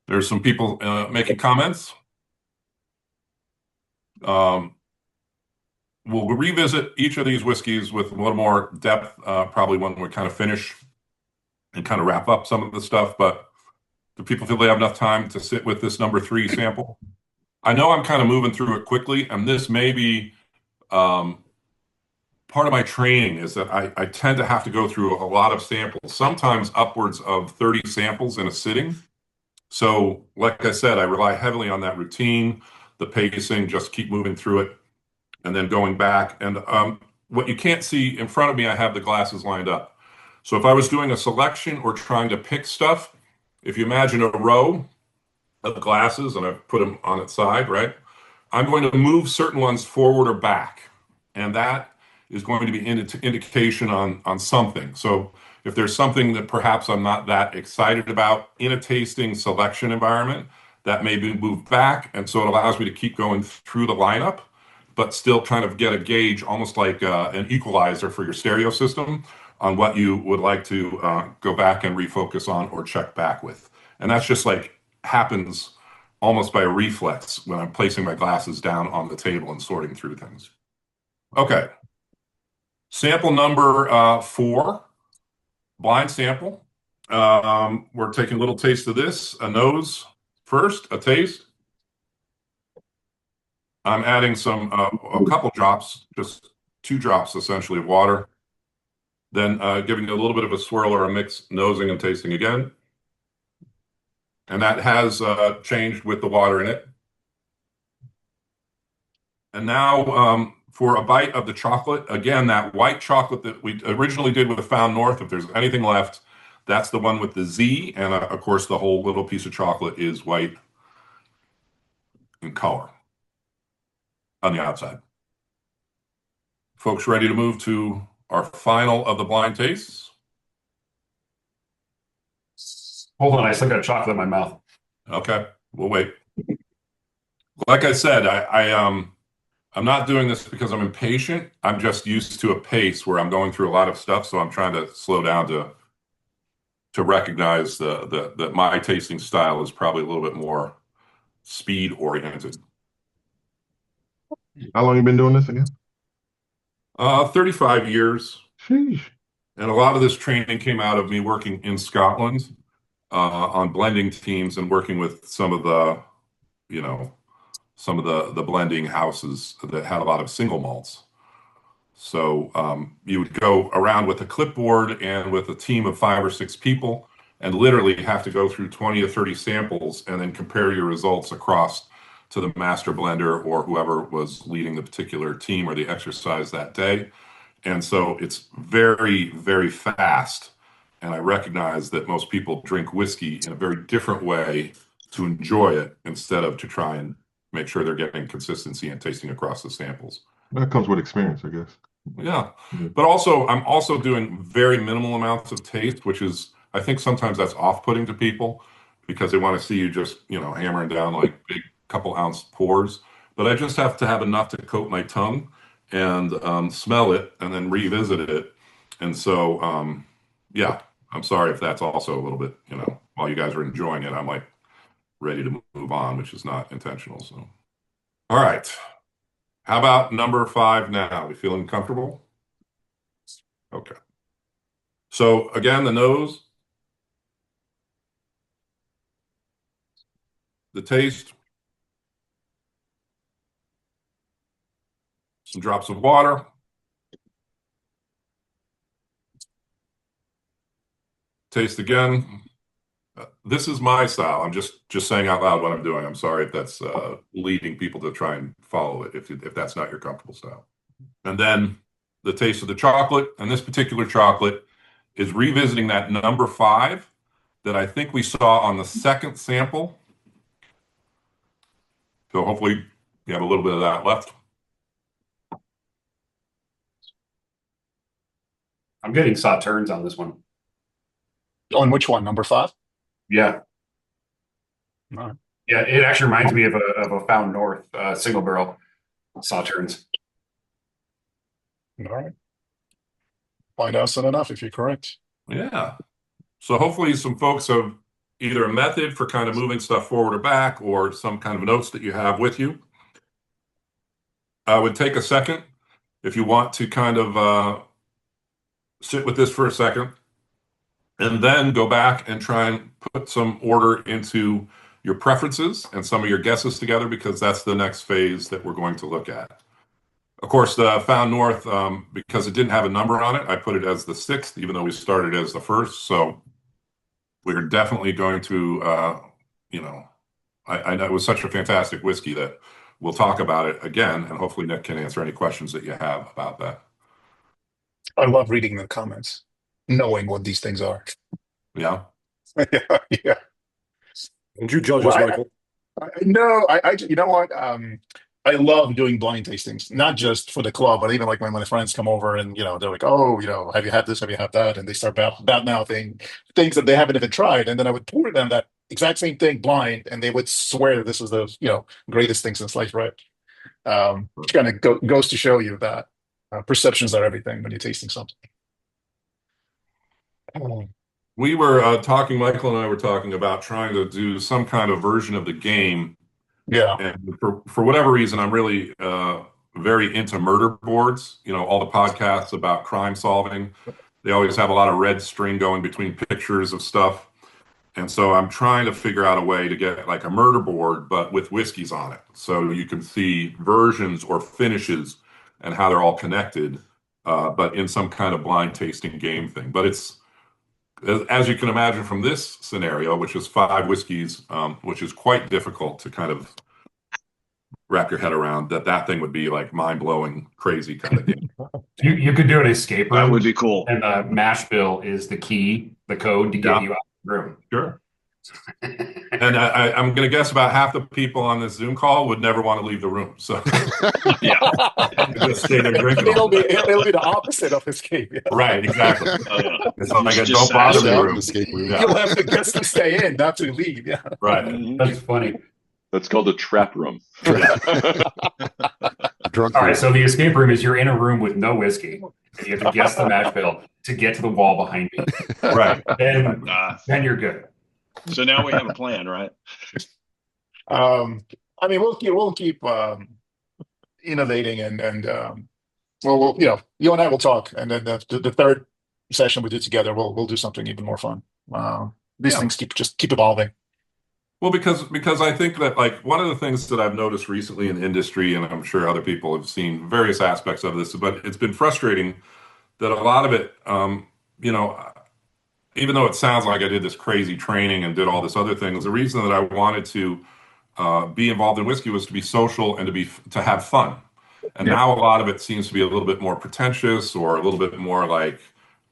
There's some people making comments. We'll revisit each of these whiskeys with a little more depth, probably when we kind of finish and kind of wrap up some of the stuff. But do people feel they have enough time to sit with this number 3 sample? I know I'm kind of moving through it quickly, and this may be part part of my training is that I tend to have to go through a lot of samples, sometimes upwards of 30 samples in a sitting. So, like I said, I rely heavily on that routine, the pacing, just keep moving through it, and then going back. And what you can't see in front of me, I have the glasses lined up. So if I was doing a selection or trying to pick stuff, if you imagine a row of glasses and I've put them on its side, right? I'm going to move certain ones forward or back. And that is going to be an indication on something. So if there's something that perhaps I'm not that excited about in a tasting selection environment, that may be moved back. And so it allows me to keep going through the lineup, but still kind of get a gauge, almost like an equalizer for your stereo system on what you would like to go back and refocus on or check back with. And that's just like happens almost by reflex when I'm placing my glasses down on the table and sorting through things. Okay. Sample number 4, blind sample. We're taking a little taste of this, a nose first, a taste. I'm adding a couple drops, just 2 drops essentially of water. Then giving it a little bit of a swirl or a mix, nosing and tasting again. And that has changed with the water in it. And now for a bite of the chocolate, again, that white chocolate that we originally did with the Found North, if there's anything left, that's the one with the Z. And of course, the whole little piece of chocolate is white in color on the outside. Folks ready to move to our final of the blind tastes? Hold on, I still got chocolate in my mouth. Okay, we'll wait. Like I said, I'm not doing this because I'm impatient. I'm just used to a pace where I'm going through a lot of stuff, so I'm trying to slow down to recognize that my tasting style is probably a little bit more speed oriented. How long you been doing this again? 35 years. Sheesh. And a lot of this training came out of me working in Scotland on blending teams and working with some of the blending houses that had a lot of single malts. So you would go around with a clipboard and with a team of 5 or 6 people and literally have to go through 20 or 30 samples and then compare your results across to the master blender or whoever was leading the particular team or the exercise that day. And so it's very, very fast. And I recognize that most people drink whiskey in a very different way to enjoy it instead of to try and make sure they're getting consistency and tasting across the samples. That comes with experience, I guess. Yeah. But also, I'm also doing very minimal amounts of taste, which is, I think sometimes that's off-putting to people because they want to see you just, hammering down like big couple ounce pours. But I just have to have enough to coat my tongue and smell it and then revisit it. And so, yeah, I'm sorry if that's also a little bit, while you guys are enjoying it, I'm like ready to move on, which is not intentional. So, all right. How about number 5 now? We feeling comfortable? Okay. So again, the nose, the taste, some drops of water, taste again. This is my style. I'm just saying out loud what I'm doing. I'm sorry if that's leading people to try and follow it if that's not your comfortable style. And then the taste of the chocolate. And this particular chocolate is revisiting that number 5 that I think we saw on the second sample. So hopefully you have a little bit of that left. I'm getting sauternes on this one. On which one? Number 5? Yeah. All right. Yeah, it actually reminds me of a Found North single barrel sauternes. All right. Find out soon enough if you're correct. Yeah. So hopefully some folks have either a method for kind of moving stuff forward or back or some kind of notes that you have with you. I would take a second if you want to kind of sit with this for a second and then go back and try and put some order into your preferences and some of your guesses together because that's the next phase that we're going to look at. Of course, the Found North, because it didn't have a number on it, I put it as the 6th, even though we started as the 1st. So we're definitely going to, I know it was such a fantastic whiskey that we'll talk about it again, and hopefully Nick can answer any questions that you have about that. I love reading the comments, knowing what these things are. Yeah. Yeah. Don't you judge us, Well, Michael? no, you know what? I love doing blind tastings, not just for the club, but even like when my friends come over and, they're like, oh, have you had this? Have you had that? And they start bad mouthing things that they haven't even tried. And then I would pour them that exact same thing blind, and they would swear this is the, greatest thing since sliced bread. Which kind of goes to show you that perceptions are everything when you're tasting something. We were talking, Michael and I were talking about trying to do some kind of version of the game. Yeah. And for whatever reason, I'm really very into murder boards. All the podcasts about crime solving, they always have a lot of red string going between pictures of stuff. And so I'm trying to figure out a way to get like a murder board, but with whiskeys on it. So you can see versions or finishes and how they're all connected, but in some kind of blind tasting game thing. But it's, as you can imagine from this scenario, which is 5 whiskeys, which is quite difficult to kind of wrap your head around, that thing would be like mind-blowing, crazy kind of game. You could do an escape room. That would be cool. And the mashbill is the key, the code to get you out of the room. Sure. And I'm going to guess about half the people on this Zoom call would never want to leave the room. So Yeah. just stay there drinking. It'll be the opposite of escape. Yeah. Right, exactly. It's like Just don't bother the room. Escape room. Yeah. You'll have to guess to stay in, not to leave. Yeah. Right. That's funny. That's called a trap room. Drunk. All right, so the escape room is you're in a room with no whiskey. And you have to guess the mash bill to get to the wall behind me. Right. Then you're good. So now we have a plan, right? I mean, we'll keep innovating and well, you and I will talk, and then the third session we do together, we'll do something even more fun. These things keep evolving. Well, because I think that like one of the things that I've noticed recently in the industry, and I'm sure other people have seen various aspects of this, but it's been frustrating that a lot of it, even though it sounds like I did this crazy training and did all this other things, the reason that I wanted to be involved in whiskey was to be social and to have fun. And now a lot of it seems to be a little bit more pretentious or a little bit more like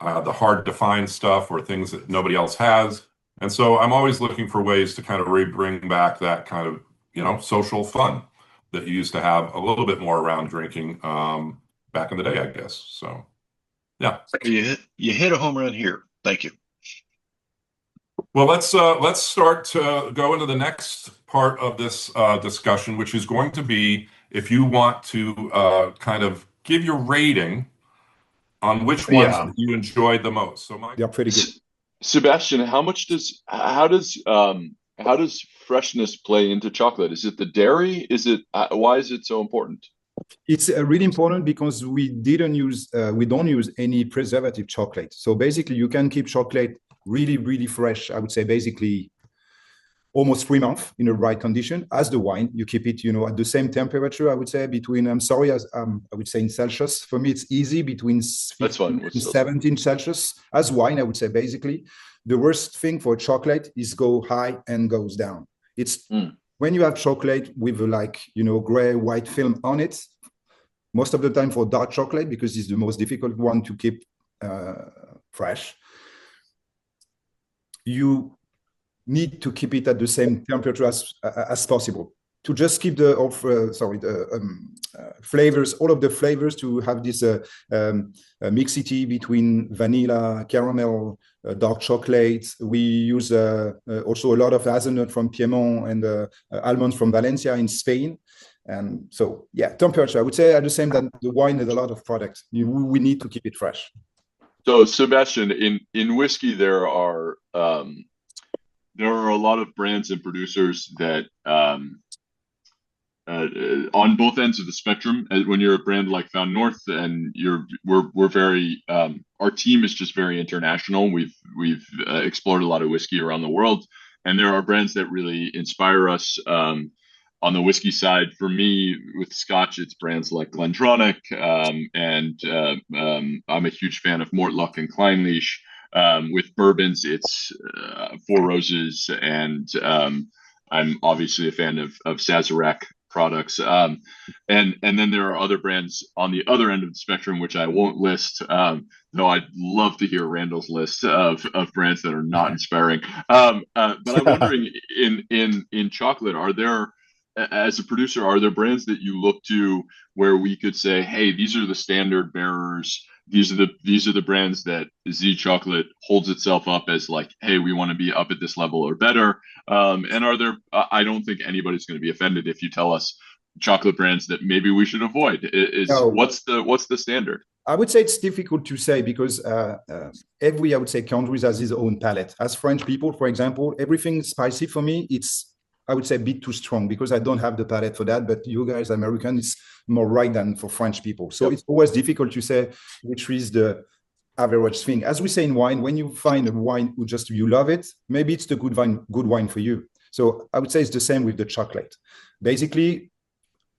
the hard to find stuff or things that nobody else has. And so I'm always looking for ways to kind of bring back that kind of, social fun that you used to have a little bit more around drinking back in the day, I guess. So, yeah. You hit a home run here. Thank you. Well, let's start to go into the next part of this discussion, which is going to be if you want to kind of give your rating on which ones you enjoyed the most. So, Mike, They're pretty good. Sebastian, how does freshness play into chocolate? Is it the dairy? Why is it so important? It's really important because we don't use any preservative chocolate. So basically, you can keep chocolate really, really fresh. I would say basically almost 3 months in the right condition. As the wine, you keep it, at the same temperature. I would say between I would say in Celsius. For me, it's easy between 15 and 17 Celsius. As wine, I would say basically the worst thing for chocolate is go high and goes down. It's when you have chocolate with gray white film on it. Most of the time for dark chocolate, because it's the most difficult one to keep fresh. You need to keep it at the same temperature as possible to just keep the flavors, all of the flavors, to have this mixity between vanilla, caramel, dark chocolate. We use also a lot of hazelnut from Piedmont and almonds from Valencia in Spain. And so, temperature, I would say at the same time, the wine has a lot of products. We need to keep it fresh. So, Sebastian, in whiskey, there are a lot of brands and producers that on both ends of the spectrum. When you're a brand like Found North, and we're very our team is just very international. We've explored a lot of whiskey around the world, and there are brands that really inspire us. on the whiskey side, for me, with Scotch, it's brands like Glendronach, and I'm a huge fan of Mortlach and Kleinleash. With bourbons, it's Four Roses, and I'm obviously a fan of Sazerac products. And then there are other brands on the other end of the spectrum, which I won't list, though I'd love to hear Randall's list of brands that are not inspiring. But I'm wondering, in chocolate, are there, as a producer, are there brands that you look to where we could say, hey, these are the standard bearers, these are the brands that Z Chocolate holds itself up as, like, hey, we want to be up at this level or better? And are there, I don't think anybody's going to be offended if you tell us chocolate brands that maybe we should avoid. No. What's the standard? I would say it's difficult to say because every, I would say, country has its own palate. As French people, for example, everything spicy for me, it's, I would say, a bit too strong because I don't have the palate for that. But you guys, American, it's more right than for French people. So it's always difficult to say which is the average thing. As we say in wine, when you find a wine who just you love it, maybe it's the good wine for you. So I would say it's the same with the chocolate. Basically,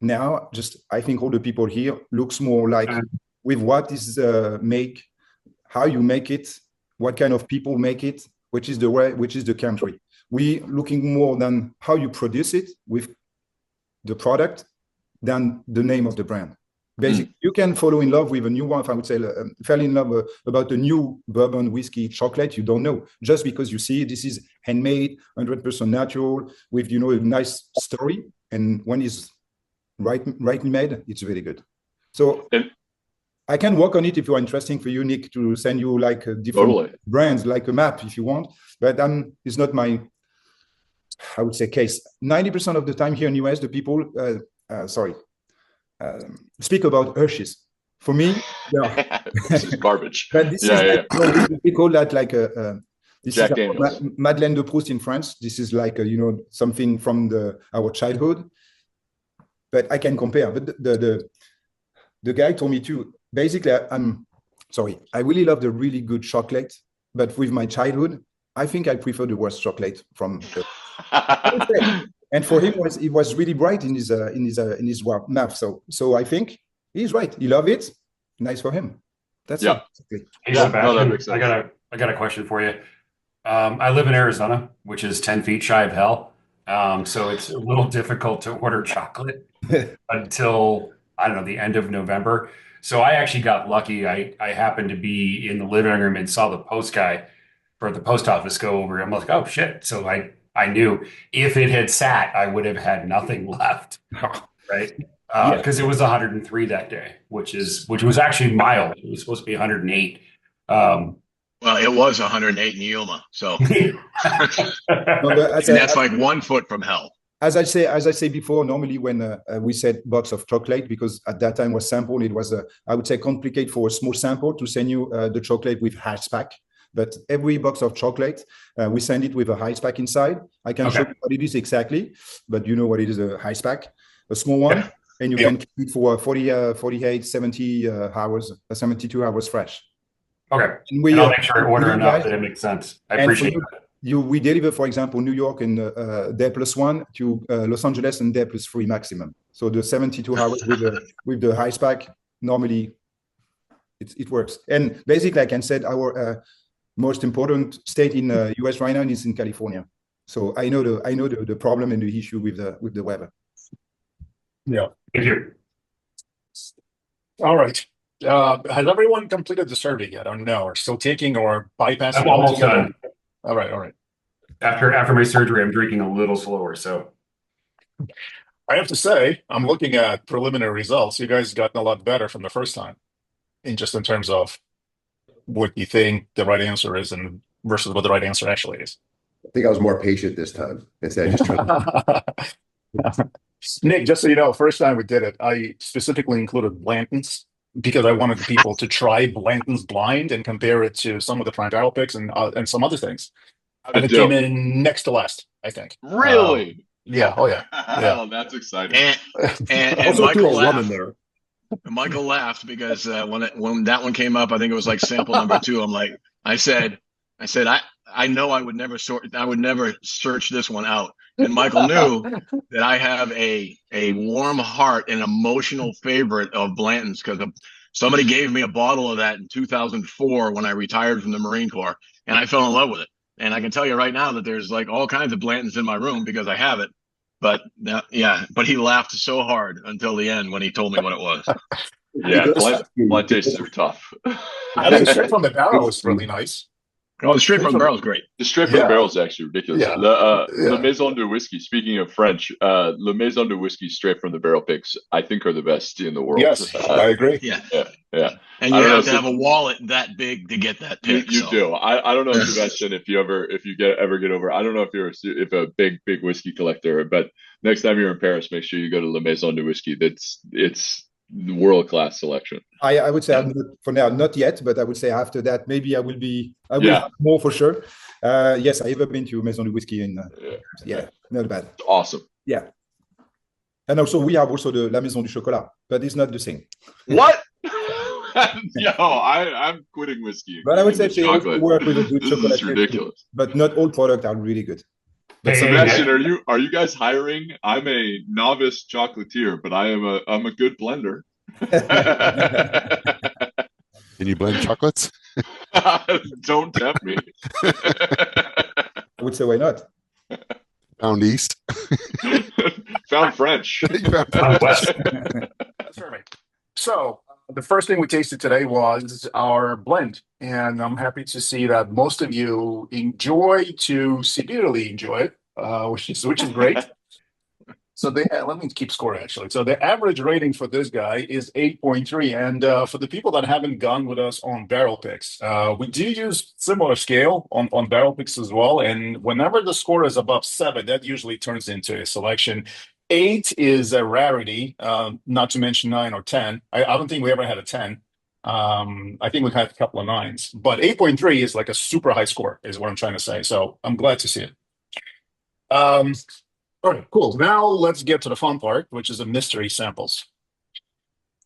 now, just I think all the people here looks more like with what is make, how you make it, what kind of people make it, which is the way, which is the country. We looking more than how you produce it with the product than the name of the brand. Basically, you can fall in love with a new one. I would say fell in love about a new bourbon whiskey chocolate. You don't know just because you see this is handmade, 100% natural, with a nice story. And when it's rightly made, it's very good. So I can work on it if you're interesting for you, Nick, to send you like different brands, like a map if you want. But it's not my, I would say, case. 90% of the time here in US, the people, speak about Hershey's. For me, this is garbage. But this we call that like this Jack is Daniels. Madeleine de Proust in France. This is like something from our childhood. But I can compare. But the guy told me too. Basically, I really love the really good chocolate, but with my childhood, I think I prefer the worst chocolate from the and for him it was really bright in his mouth. So I think he's right. He loved it. Nice for him. That's it. Hey, Sebastian, I got a question for you. I live in Arizona, which is 10 feet shy of hell. So it's a little difficult to order chocolate until, I don't know, the end of November. So I actually got lucky. I happened to be in the living room and saw the post guy for the post office go over. I'm like, oh shit. So I knew if it had sat, I would have had nothing left. Right. Because it was 103 that day, which was actually mild. It was supposed to be 108. Well, it was 108 in Yuma. So that's like 1 foot from hell. As I say before, normally when we said box of chocolate, because at that time was sample, it was I would say complicate for a small sample to send you the chocolate with hash pack. But every box of chocolate, we send it with a hash pack inside. I can show you what it is exactly, but you know what it is, a hash pack, a small one, and you can keep it for 48, 70 hours, 72 hours fresh. Okay, and I'll make sure I order enough that it makes sense. I appreciate that. We deliver, for example, New York in day +1 to Los Angeles and day +3 maximum. So the 72 hours with the high pack, normally it works. And basically, I can say our most important state in US right now is in California. So I know the problem and the issue with the weather. Yeah. Thank you. All right. Has everyone completed the survey yet? Or no? Or still taking or bypassing? I'm almost done. All right. After my surgery, I'm drinking a little slower. So I have to say, I'm looking at preliminary results. You guys gotten a lot better from the first time, in terms of what you think the right answer is and versus what the right answer actually is. I think I was more patient this time instead of just trying. Nick, just so you know, first time we did it, I specifically included Blanton's because I wanted people to try Blanton's blind and compare it to some of the prime barrel picks and some other things. And it came in next to last, I think. Really? Yeah. Oh, yeah. Oh, that's exciting. And Also Michael threw a laughed. woman there. Michael laughed because when that one came up, I think it was like sample number 2. I'm like, I said, I know I would never search this one out. And Michael knew that I have a warm heart and emotional favorite of Blanton's because somebody gave me a bottle of that in 2004 when I retired from the Marine Corps, and I fell in love with it. And I can tell you right now that there's like all kinds of Blantons in my room because I have it. But yeah, but he laughed so hard until the end when he told me what it was. Yeah, blind tastes are tough. I mean, straight from the barrel is really nice. Oh, the straight from the barrel is great. The straight from the barrel is actually ridiculous. Yeah. Le Maison de Whiskey, speaking of French, Le Maison de Whiskey straight from the barrel picks, I think, are the best in the world. Yes, I agree. Yeah. Yeah. And you have to have a wallet that big to get that pick. You do. I don't know, Sebastian, if you ever get over. I don't know if you're a big whiskey collector, but next time you're in Paris, make sure you go to Le Maison de Whiskey. It's world-class selection. I would say for now not yet, but I would say after that maybe I will have more for sure. Yes, I ever been to Maison de Whiskey in not bad. Awesome. Yeah. And also we have also the La Maison du Chocolat, but it's not the same. What? Yo, I'm quitting whiskey. But I would say they also work with a good this chocolate. is ridiculous. But not all products are really good. But Sebastian, are you guys hiring? I'm a novice chocolatier, but I'm a good blender. Can you blend chocolates? Don't tempt me. I would say why not? Found East. Found French. Found West. That's right. So the first thing we tasted today was our blend, and I'm happy to see that most of you severely enjoy it, which is great. So let me keep score actually. So the average rating for this guy is 8.3, and for the people that haven't gone with us on barrel picks, we do use similar scale on barrel picks as well. And whenever the score is above 7, that usually turns into a selection. 8 is a rarity, not to mention 9 or 10. I don't think we ever had a 10. I think we've had a couple of 9s, but 8.3 is like a super high score, is what I'm trying to say. So I'm glad to see it. All right, cool. Now let's get to the fun part, which is the mystery samples.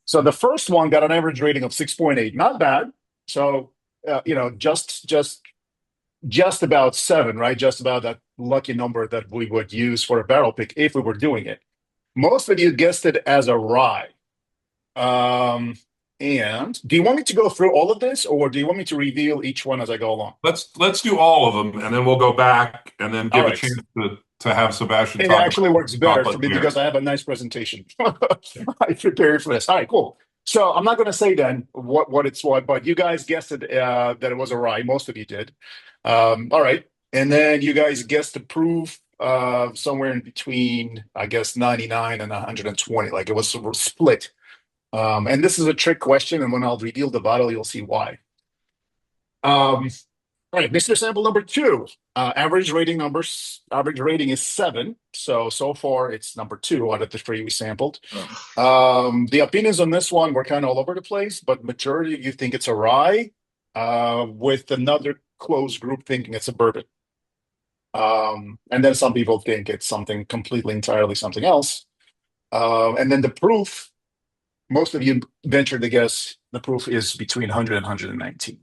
So the first one got an average rating of 6.8, not bad. So just about 7, right? Just about that lucky number that we would use for a barrel pick if we were doing it. Most of you guessed it as a rye. And do you want me to go through all of this, or do you want me to reveal each one as I go along? Let's do all of them, and then we'll go back and then give a chance to have Sebastian. It actually works better for me because I have a nice presentation. I prepared for this. All right, cool. So I'm not going to say then what it's what, but you guys guessed it that it was a rye. Most of you did. All right, and then you guys guessed the proof somewhere in between, I guess, 99 and 120. Like it was split. And this is a trick question, and when I'll reveal the bottle, you'll see why. All right, Mr. Sample number 2. Average rating is 7. So far it's number 2 out of the 3 we sampled. The opinions on this one were kind of all over the place, but majority of you think it's a rye, with another close group thinking it's a bourbon. And then some people think it's something completely entirely something else. And then the proof, most of you ventured to guess the proof is between 100 and 119.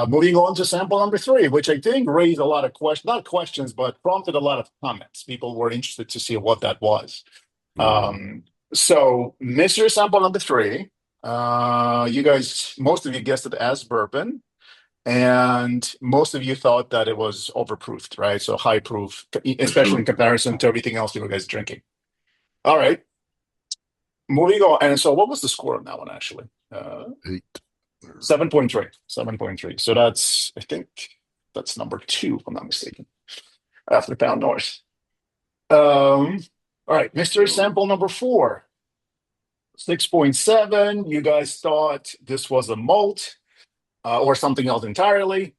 Moving on to sample number 3, which I think raised a lot of not questions, but prompted a lot of comments. People were interested to see what that was. So Mr. Sample number 3, you guys, most of you guessed it as bourbon, and most of you thought that it was overproofed, right? So high proof, especially in comparison to everything else you were guys drinking. All right. Moving on, and so what was the score on that one actually? 8. 7.3. So I think that's number 2, if I'm not mistaken, after Pound North. All right, Mr. Sample number 4, 6.7. You guys thought this was a malt or something else entirely.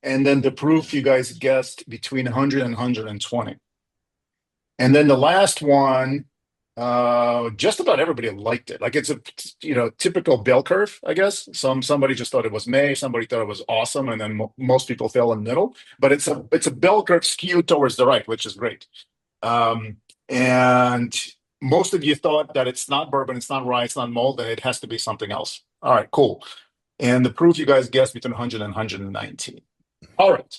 And then the proof, you guys guessed between 100 and 120. And then the last one, just about everybody liked it. Like it's a typical bell curve, I guess. Somebody just thought it was May, somebody thought it was awesome, and then most people fell in the middle. But it's a bell curve skewed towards the right, which is great. And most of you thought that it's not bourbon, it's not rye, it's not malt, and it has to be something else. All right, cool. And the proof you guys guessed between 100 and 119. All right.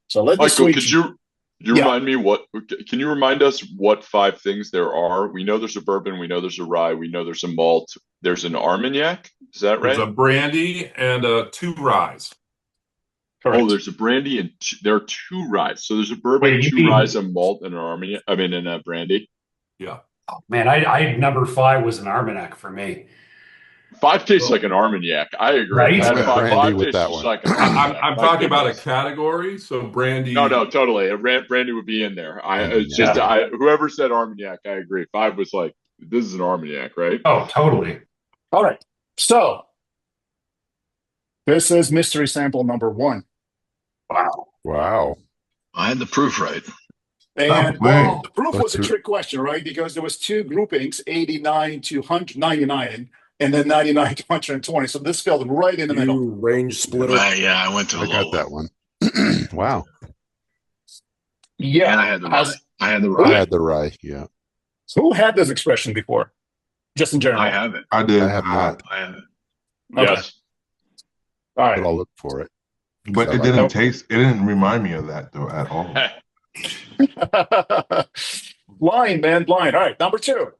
So let's Michael, You remind me can you remind us what 5 things there are? We know there's a bourbon, we know there's a rye, we know there's a malt, there's an Armagnac. Is that right? There's a brandy and 2 ryes. Correct. Oh, there's a brandy and there are 2 ryes. So there's a bourbon, Wait, 2 ryes, a malt, and an Armagnac. I mean, and a brandy. Yeah. Oh, man, I number 5 was an Armagnac for me. 5 tastes like an Armagnac. I agree. Right? That Brandy with tastes that just one. like an I'm Armagnac. talking about a category, so brandy. No, totally. Brandy would be in there. It's just whoever said Armagnac, I agree. 5 was like, this is an Armagnac, right? Oh, totally. All right. So this is mystery sample number 1. Wow. I had the proof right. And man. the proof was a trick question, right? Because there was 2 groupings, 89 to 199, and then 99 to 120. So this fell right in the middle. You range splitter. Yeah, I went to the I low got that one. Wow. Yeah. And I had the rye. I had the I rye. had the rye. Yeah. So who had this expression before? Just in general. I have it. I did. I have not, I have it. Okay. Yes. All right. but I'll look for it. But it didn't taste. It didn't remind me of that though at all. Blind, man, blind. All right, number 2.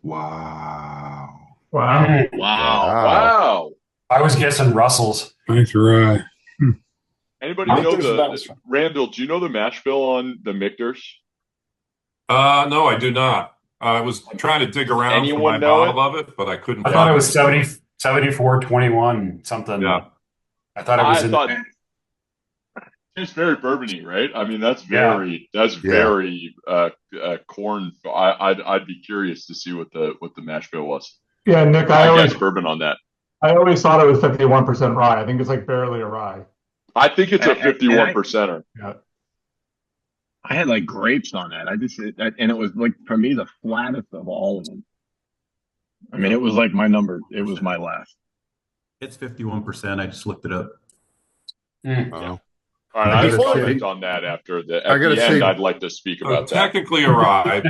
Wow. Wow. Wow. I was guessing Russell's. Nice rye. Anybody I know think there's a balance. Randall, do you know the mash bill on the Michter's? No, I do not. I was trying to dig around Anyone for my know bottle of it, but I couldn't I find thought it was 74-21 something. Yeah. I thought it was It's very bourbony, right? I mean, that's very corn. I'd be curious to see what the mash bill was. Yeah, Nick, I guess bourbon on that. I always thought it was 51% rye. I think it's like barely a rye. I think it's a 51%er. Yeah. I had like grapes on that. And it was like, for me, the flattest of all of them. I mean, it was like my number. It was my last. It's 51%. I just looked it up. Wow. All right, I have a comment on that after the end. I'd like to speak about that. Technically a rye,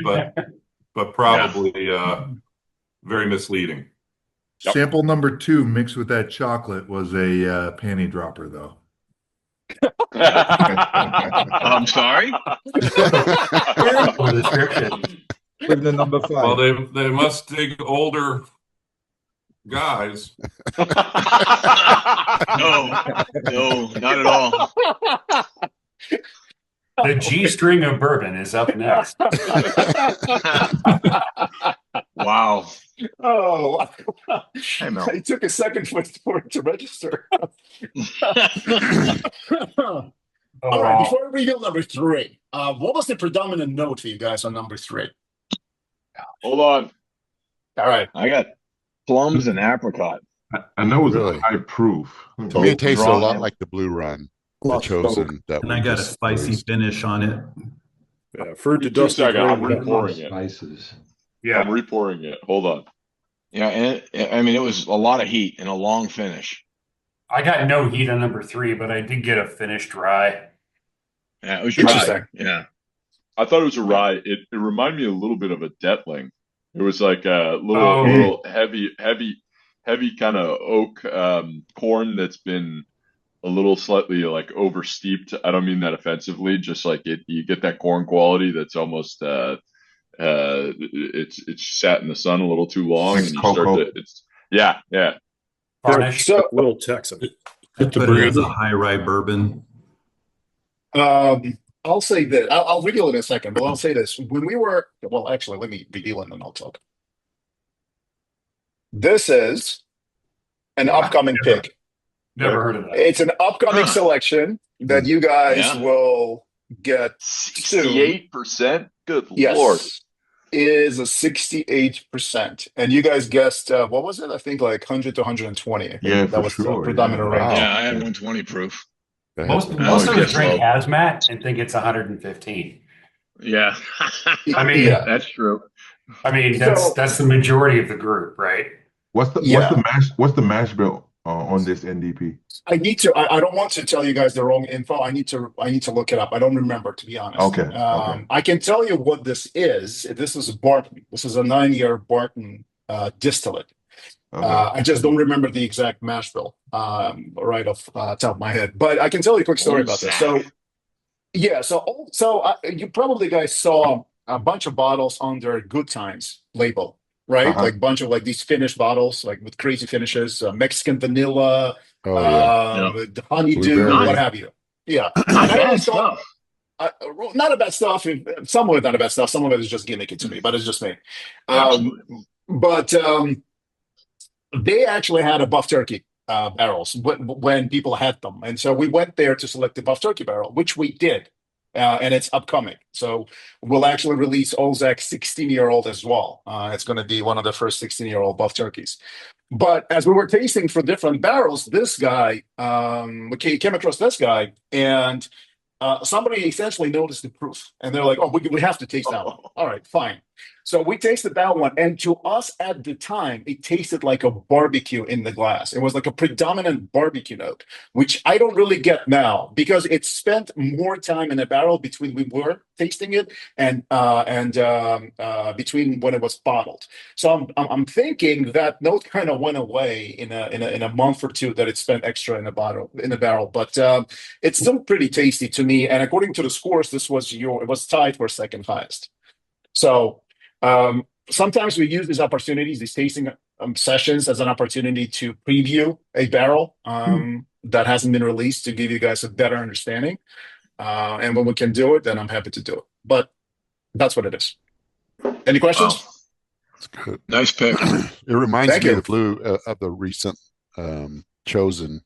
but probably very misleading. Yep. Sample number 2 mixed with that chocolate was a panty dropper, though. I'm sorry. With the number 5. Well, they must dig older guys. No, not at all. The G string of bourbon is up next. Wow. Oh, Hey, Mel. it took a second for it to register. All right, before we reveal number 3, what was the predominant note for you guys on number 3? Hold on. All right. I got plums and apricot. I know it was Really? high proof. To me, it tasted a lot like the Blue Run. The chosen. That And I got a spicy finish on it. Yeah, fruit to Give me 2 dusty. seconds. I'm grain. repouring it. Spices. Yeah. I'm repouring it. Hold on. Yeah, and I mean, it was a lot of heat and a long finish. I got no heat on number 3, but I did get a finished rye. Yeah, it was Interesting. dry. Yeah. I thought it was a rye. It reminded me a little bit of a Detling. It was like a little heavy kind of oak corn that's been a little slightly like over steeped. I don't mean that offensively. Just like you get that corn quality that's almost it's sat in the sun a little too long, and you start to yeah. Varnish. So, little Texan. I put it as a high rye bourbon. I'll say that. I'll reveal it in a second, but I'll say this. When we were, well, actually, let me reveal it and then I'll talk. This is an upcoming pick. Never heard of that. It's an upcoming selection that you guys will get soon. 68%. Good Yes. Lord. Is a 68%. And you guys guessed, what was it? I think like 100 to 120. I think Yeah, that for was the sure. predominant range. Wow. Yeah, I had 120 proof. Most of would us guess drink low. hazmat and think it's 115. Yeah. I mean, Yeah. That's true. I mean that's the majority of the group, right? What's the mash bill on this NDP? I need to. I don't want to tell you guys the wrong info. I need to look it up. I don't remember, to be honest. Okay. I can tell you what this is. This is Barton. This is a 9-year Barton distillate. Okay. I just don't remember the exact mash bill right off the top of my head. But I can tell you a quick story about this. So Yeah, so you probably guys saw a bunch of bottles under Good Times label, right? Uh-huh. Like bunch of like these finished bottles, like with crazy finishes, Mexican vanilla, Oh yeah. the honeydew, Blueberry. what have you. Yeah, Not and I bad always thought stuff. not about stuff. Some of it not about stuff. Some of it is just gimmicky to me, but it's just me. Um, Absolutely. but they actually had a buff turkey barrels when people had them, and so we went there to select the buff turkey barrel, which we did, and it's upcoming. So we'll actually release Olzak 16-year-old as well. It's going to be one of the first 16-year-old buff turkeys. But as we were tasting for different barrels, this guy, we came across this guy, and somebody essentially noticed the proof, and they're like, "Oh, we have to taste that one." All right, fine. So we tasted that one, and to us at the time, it tasted like a barbecue in the glass. It was like a predominant barbecue note, which I don't really get now because it spent more time in a barrel between we were tasting it and between when it was bottled. So I'm thinking that note kind of went away in a month or two that it spent extra in a barrel, but it's still pretty tasty to me. And according to the scores, it was tied for second highest. So sometimes we use these opportunities, these tasting sessions, as an opportunity to preview a barrel that hasn't been released to give you guys a better understanding. And when we can do it, then I'm happy to do it. But that's what it is. Any questions? Wow. That's good. Nice pick. It reminds Thank me you. of the blue of the recent chosen.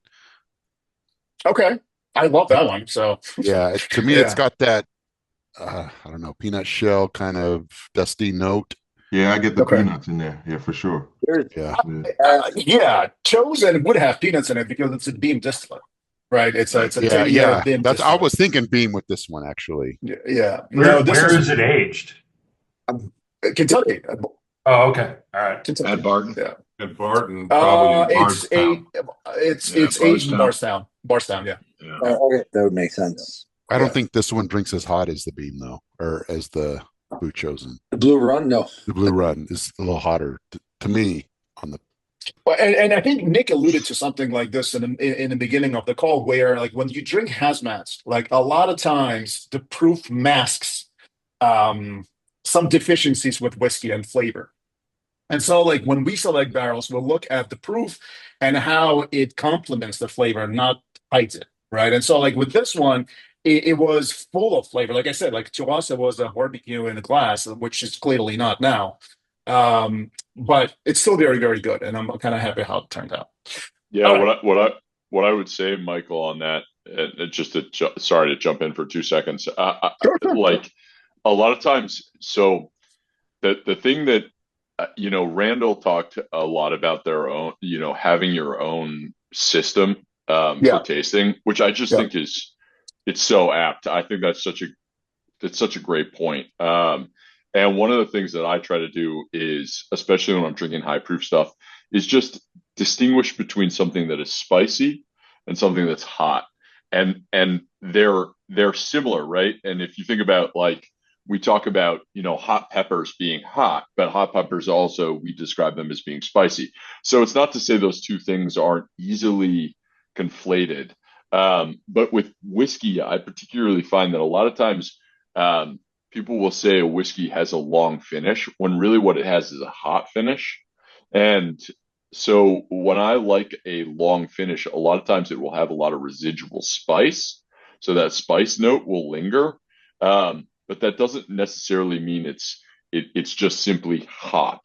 Okay. I love that one. So Yeah, to me, Yeah. it's got that I don't know, peanut shell kind of dusty note. Yeah, I get the Okay. peanuts in there. Yeah, for sure. Yeah. Yeah, chosen would have peanuts in it because it's a beam distillate, right? It's a Yeah, 10-year yeah. beam That's I distillate. was thinking beam with this one actually. Yeah. Where, No, this where is it aged? Kentucky. Oh, okay. All right. Kentucky. At Barton. Yeah. At Barton, probably in It's Yeah, aged in Bardstown. Bardstown, yeah. Yeah. Okay, that would make sense. I don't Yeah. think this one drinks as hot as the beam though, or as the blue chosen. The Blue Run, no. The blue run is a little hotter to me on the. Well, and I think Nick alluded to something like this in the beginning of the call, where like when you drink hazmats, like a lot of times the proof masks some deficiencies with whiskey and flavor. And so, like when we select barrels, we'll look at the proof and how it complements the flavor, not hides it, right? And so, like with this one, it was full of flavor. Like I said, like to us, it was a barbecue in a glass, which is clearly not now. But it's still very, very good, and I'm kind of happy how it turned out. Yeah, All right. what I would say, Michael, on that, just sorry to jump in for 2 seconds. Sure. Like a lot of times, so the thing that Randall talked a lot about their own, having your own system Yeah. for tasting, which I just Yeah. think it's so apt. I think that's such a great point. And one of the things that I try to do is, especially when I'm drinking high proof stuff, is just distinguish between something that is spicy and something that's hot. And they're similar, right? And if you think about, like, we talk about, hot peppers being hot, but hot peppers also, we describe them as being spicy. So it's not to say those two things aren't easily conflated. But with whiskey, I particularly find that a lot of times people will say a whiskey has a long finish when really what it has is a hot finish. And so when I like a long finish, a lot of times it will have a lot of residual spice. So that spice note will linger. But that doesn't necessarily mean it's just simply hot.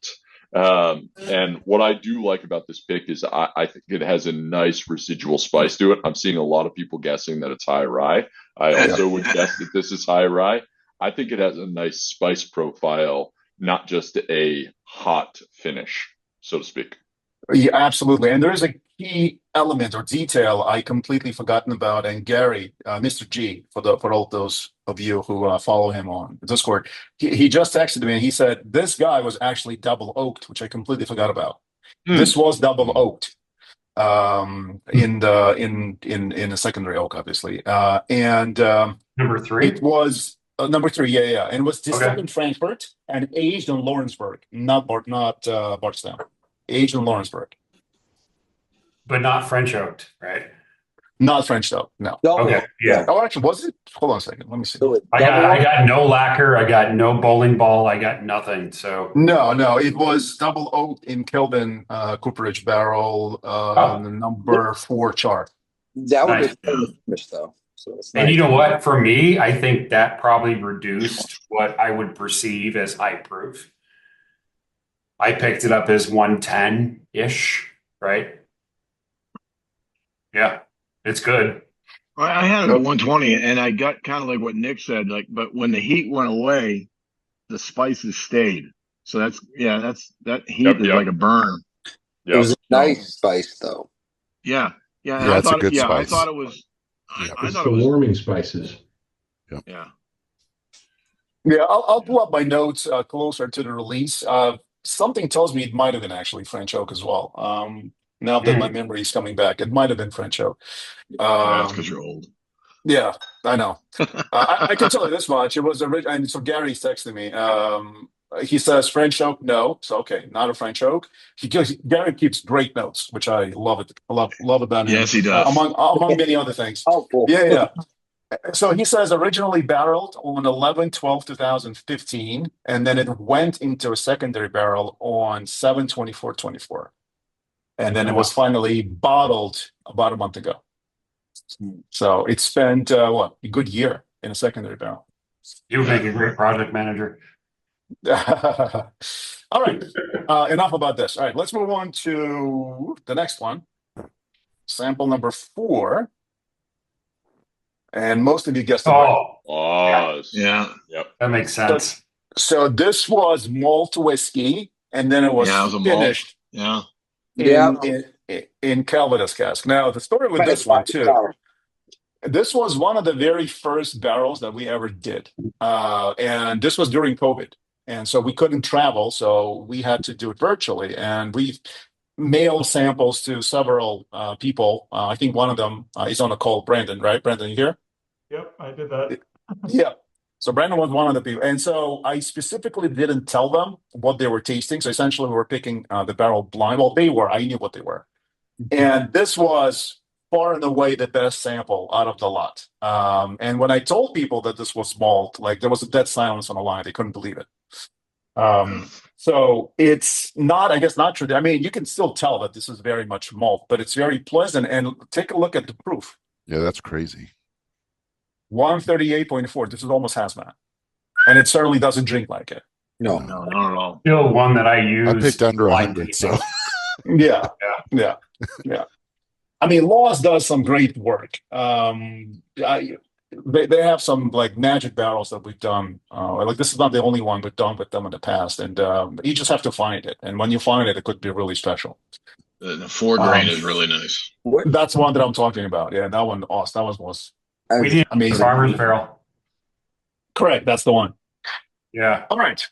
And what I do like about this pick is I think it has a nice residual spice to it. I'm seeing a lot of people guessing that it's high rye. I also would guess that this is high rye. I think it has a nice spice profile, not just a hot finish, so to speak. Yeah, absolutely. And there is a key element or detail I completely forgotten about. And Gary, Mr. G, for all those of you who follow him on Discord, he just texted me and he said this guy was actually double oaked, which I completely forgot about. This was double oaked in the secondary oak, obviously, and Number 3. it was number 3, yeah, and it was distilled Okay. in Frankfurt and aged in Lawrenceburg, not Bardstown. Aged in Lawrenceburg. But not French oaked, right? Not French though. No. Okay, yeah. Oh, actually, was it? Hold on a second. Let me see. I got no lacquer. I got no bowling ball. I got nothing. So No, it was double oak in Kelvin cooperage barrel, number 4 char. That would Nice. be finished though. So it's And nice. you know what? For me, I think that probably reduced what I would perceive as high proof. I picked it up as 110-ish, right? Yeah, it's good. I had it at 120, and I got kind of like what Nick said, like, but when the heat went away, the spices stayed. So that heat is like a burn. It was a nice spice though. Yeah. Yeah, it's a good spice. I thought it was. I It's thought the it was warming spices. Yeah. Yeah, I'll pull up my notes closer to the release. Something tells me it might have been actually French oak as well. Now that my memory is coming back, it might have been French oak. That's because you're old. Yeah, I know. I can tell you this much. It was original, and so Gary's texting me. He says French oak, no. So okay, not a French oak. Gary keeps great notes, which I love it. Love about him. Yes, he does. Among many other things. Oh, cool. Yeah. So he says originally barreled on 11/12/2015, and then it went into a secondary barrel on 7/24/24, and then it was finally bottled about a month ago. So it spent a good year in a secondary barrel. You would make a great project manager. All right, enough about this. All right, let's move on to the next one. Sample number 4. And most of you guessed it right. Yeah. Yep. That makes sense. So this was malt whiskey, and then it was finished in Calvados cask. Now, the story with this one, too, this was one of the very first barrels that we ever did. And this was during COVID. And so we couldn't travel, so we had to do it virtually. And we mailed samples to several people. I think one of them is on the call, Brandon, right? Brandon, you here? Yep, I did that. Yeah. So Brandon was one of the people. And so I specifically didn't tell them what they were tasting. So essentially we were picking the barrel blind. Well, they were. I knew what they were. And this was far and away the best sample out of the lot. And when I told people that this was malt, like there was a dead silence on the line. They couldn't believe it. So it's not, I guess, not true. I mean, you can still tell that this is very much malt, but it's very pleasant. And take a look at the proof. Yeah, that's crazy. 138.4. This is almost hazmat. And it certainly doesn't drink like it. No, not at all. Still one that I use. I picked under 100, so. Yeah. I mean, Laws does some great work. They have some like magic barrels that we've done. Like this is not the only one we've done with them in the past, and you just have to find it. And when you find it, it could be really special. The 4 grain is really nice. That's one that I'm talking about. Yeah, that one. Awesome. That was we did amazing. Farmer's Barrel. Correct. That's the one. Yeah. All right.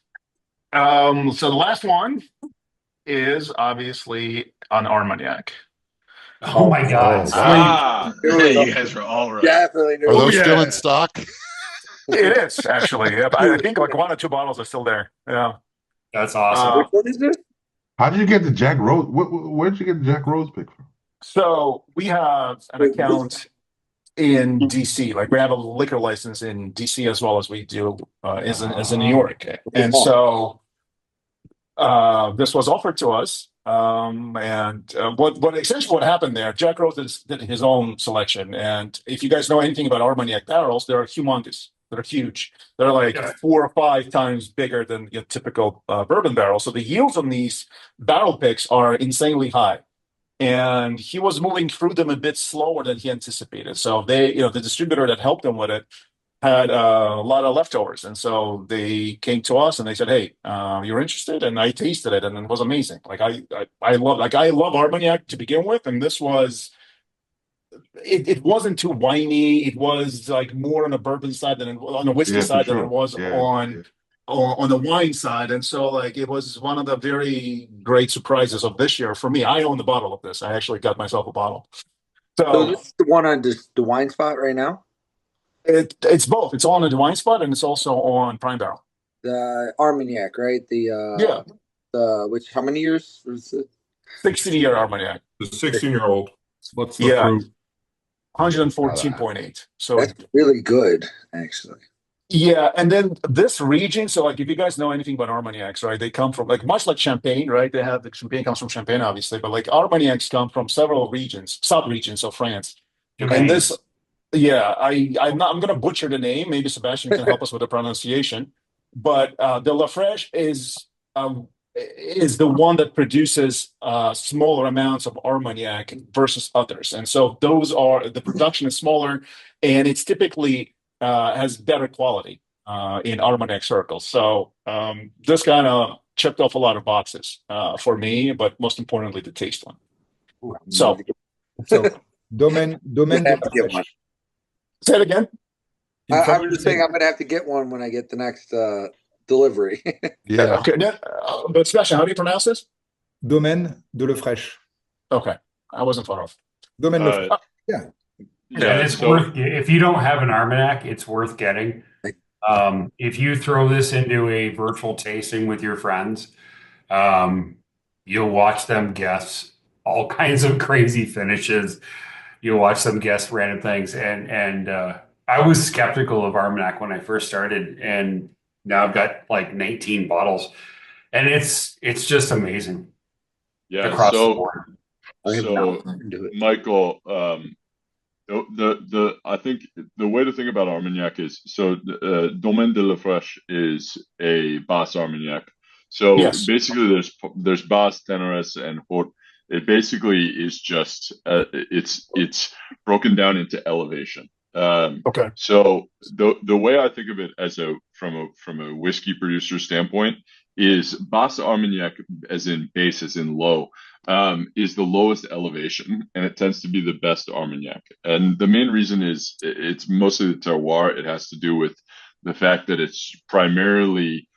So the last one is obviously an Armagnac. Oh my God! You guys are all right. Definitely. Are those still in stock? It is actually. Yeah, I think like 1 or 2 bottles are still there. Yeah, that's awesome. What is this? How did you get the Jack Rose? Where did you get the Jack Rose pick from? So we have an account in DC. Like we have a liquor license in DC as well as we do as in New York. And so this was offered to us. What essentially what happened there, Jack Rose did his own selection. And if you guys know anything about Armagnac barrels, they're humongous. They're huge. They're like 4 or 5 times bigger than your typical bourbon barrel. So the yields on these barrel picks are insanely high. And he was moving through them a bit slower than he anticipated. So they, the distributor that helped him with it had a lot of leftovers. And so they came to us and they said, hey, you're interested? And I tasted it and it was amazing. Like I love Armagnac to begin with. And this was, it wasn't too whiny. It was like more on the bourbon side than on the whiskey side than it was on the wine side. And so like it was one of the very great surprises of this year for me. I own the bottle of this. I actually got myself a bottle. So this is the one on the wine spot right now? It's both. It's on the wine spot and it's also on Prime Barrel. The Armagnac, right? Which how many years was it? 16-year Armagnac. The 16-year-old. What's the fruit? 114.8. So that's really good, actually. yeah, and then this region, so like if you guys know anything about Armagnacs, right? They come from like much like Champagne, right? They have the Champagne comes from Champagne, obviously, but like Armagnacs come from several regions, sub-regions of France. And this, yeah, I'm gonna butcher the name. Maybe Sebastian can help us with the pronunciation. But the La Fresh is the one that produces smaller amounts of Armagnac versus others, and so those are the production is smaller, and it's typically has better quality in Armagnac circles. So this kind of checked off a lot of boxes for me, but most importantly, the taste one. So Domaine de la get one. Fresh. Say it again. I was just saying I'm going to have to get one when I get the next delivery. Yeah. Okay. But Sebastian, how do you pronounce this? Domaine de la Fresh. Okay. I wasn't far off. Domaine de la Fresh. Yeah. And it's worth, if you don't have an Armagnac, it's worth getting. If you throw this into a virtual tasting with your friends, you'll watch them guess all kinds of crazy finishes. You'll watch them guess random things. And I was skeptical of Armagnac when I first started, and now I've got like 19 bottles, and it's just amazing. Yeah. Across the board. So Michael, I think the way to think about Armagnac is Domaine de la Fresh is a Basse Armagnac. So basically, there's Basse, Teneresse, and Haute. It basically is just it's broken down into elevation. Okay. So the way I think of it as from a whiskey producer standpoint is Basse Armagnac, as in base, as in low, is the lowest elevation, and it tends to be the best Armagnac. And the main reason is it's mostly the terroir. It has to do with the fact that it's primarily